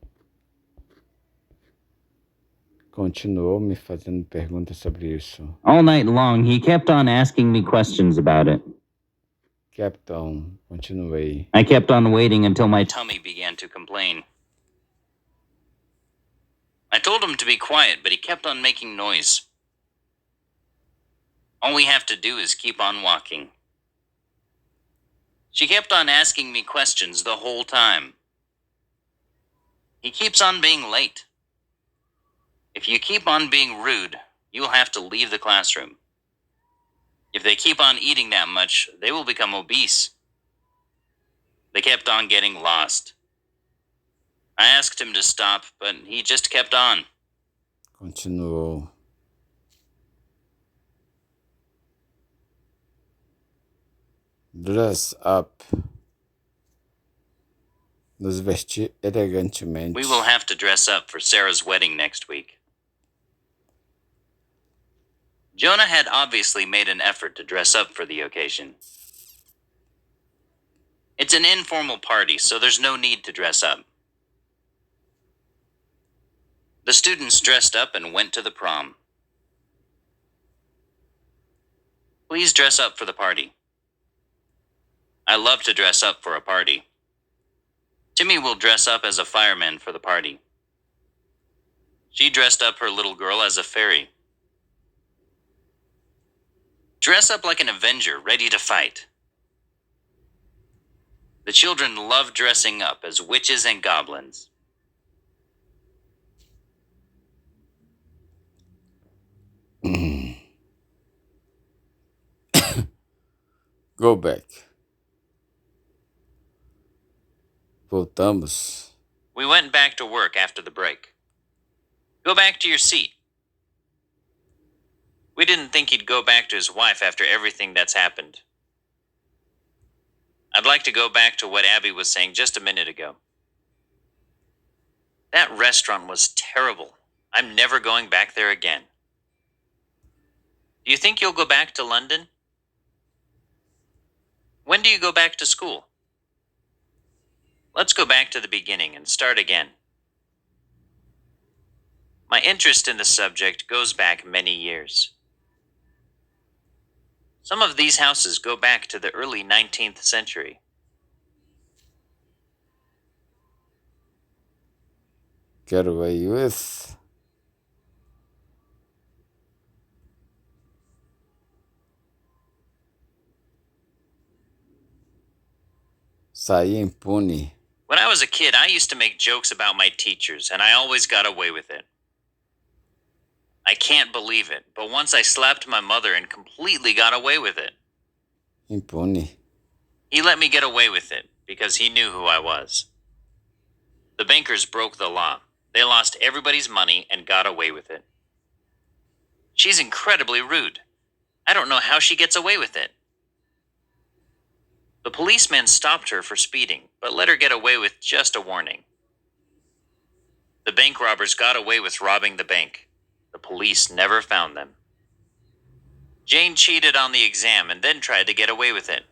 Continuou me fazendo perguntas sobre isso. All night long, he kept on asking me questions about it. Capitão, continuei. I kept on waiting until my tummy began to complain. I told him to be quiet, but he kept on making noise. All we have to do is keep on walking. She kept on asking me questions the whole time. He keeps on being late. If you keep on being rude, you'll have to leave the classroom. If they keep on eating that much, they will become obese. They kept on getting lost. I asked him to stop, but he just kept on. Continuou. Dress up. Nos vestir elegantemente. We will have to dress up for Sarah's wedding next week. Jonah had obviously made an effort to dress up for the occasion. It's an informal party, so there's no need to dress up. The students dressed up and went to the prom. Please dress up for the party. I love to dress up for a party. Timmy will dress up as a fireman for the party. She dressed up her little girl as a fairy. Dress up like an Avenger, ready to fight. The children love dressing up as witches and goblins. Go back. Voltamos. We went back to work after the break. Go back to your seat. We didn't think he'd go back to his wife after everything that's happened. I'd like to go back to what Abby was saying just a minute ago. That restaurant was terrible. I'm never going back there again. Do you think you'll go back to London? When do you go back to school? Let's go back to the beginning and start again. My interest in the subject goes back many years. Some of these houses go back to the early 19th century. Get away with. Sair impune. When I was a kid, I used to make jokes about my teachers, and I always got away with it. I can't believe it, but once I slapped my mother and completely got away with it. Impune. He let me get away with it because he knew who I was. The bankers broke the law. They lost everybody's money and got away with it. She's incredibly rude. I don't know how she gets away with it. The policeman stopped her for speeding, but let her get away with just a warning. The bank robbers got away with robbing the bank. The police never found them. Jane cheated on the exam and then tried to get away with it.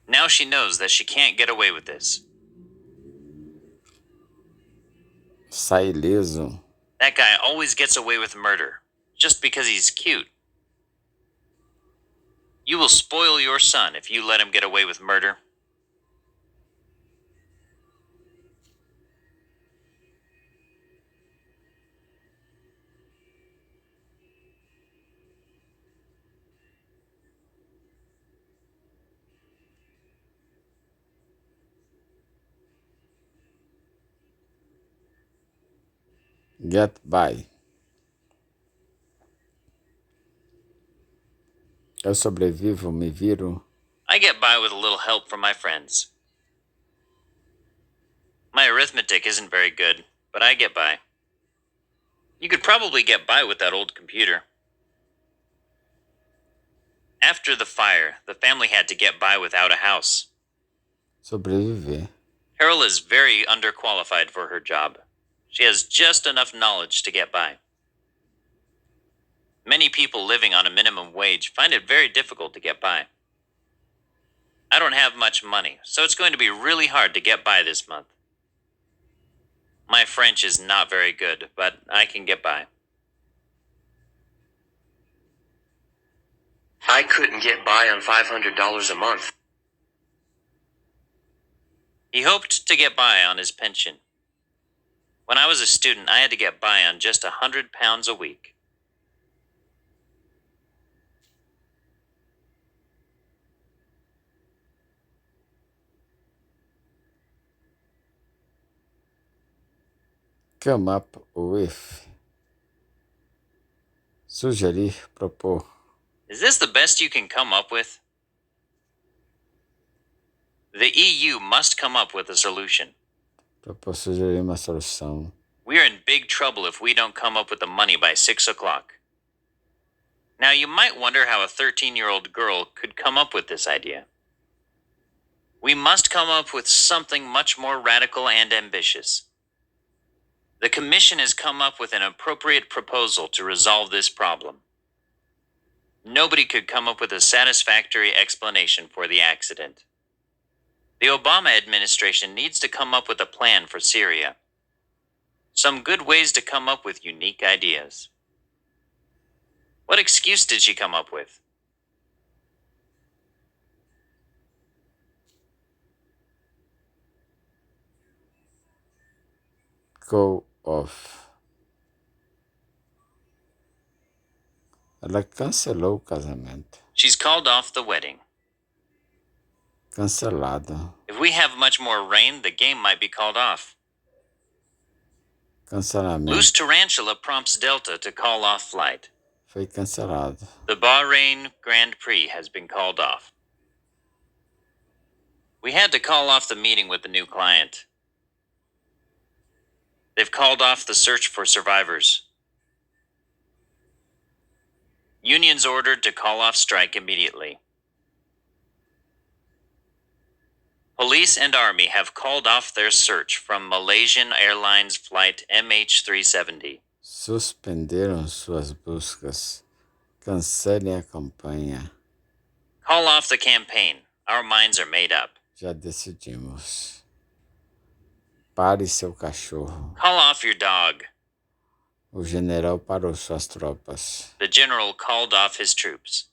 Now she knows that she can't get away with this. Sai ileso. That guy always gets away with murder, just because he's cute. You will spoil your son if you let him get away with murder. Get by. Eu sobrevivo, me viro. I get by with a little help from my friends. My arithmetic isn't very good, but I get by. You could probably get by with that old computer. After the fire, the family had to get by without a house. Sobreviver. Carol is very underqualified for her job. She has just enough knowledge to get by. Many people living on a minimum wage find it very difficult to get by. I don't have much money, so it's going to be really hard to get by this month. My French is not very good, but I can get by. I couldn't get by on $500 a month. He hoped to get by on his pension. When I was a student, I had to get by on just £100 a week. Come up with. Sugerir, propor. Is this the best you can come up with? The EU must come up with a solution. Propor sugerir uma solução. We're in big trouble if we don't come up with the money by 6 o'clock. Now, you might wonder how a 13-year-old girl could come up with this idea. We must come up with something much more radical and ambitious. The Commission has come up with an appropriate proposal to resolve this problem. Nobody could come up with a satisfactory explanation for the accident. The Obama administration needs to come up with a plan for Syria. Some good ways to come up with unique ideas. What excuse did she come up with? Go off. Ela cancelou o casamento. She's called off the wedding. Cancelado. If we have much more rain, the game might be called off. Cancelamento. Loose tarantula prompts Delta to call off flight. Foi cancelado. The Bahrain Grand Prix has been called off. We had to call off the meeting with the new client. They've called off the search for survivors. Unions ordered to call off strike immediately. Police and Army have called off their search from Malaysian Airlines flight MH370. Suspenderam suas buscas. Cancelem a campanha. Call off the campaign. Our minds are made up. Já decidimos. Pare seu cachorro. Call off your dog. O general parou suas tropas. The general called off his troops.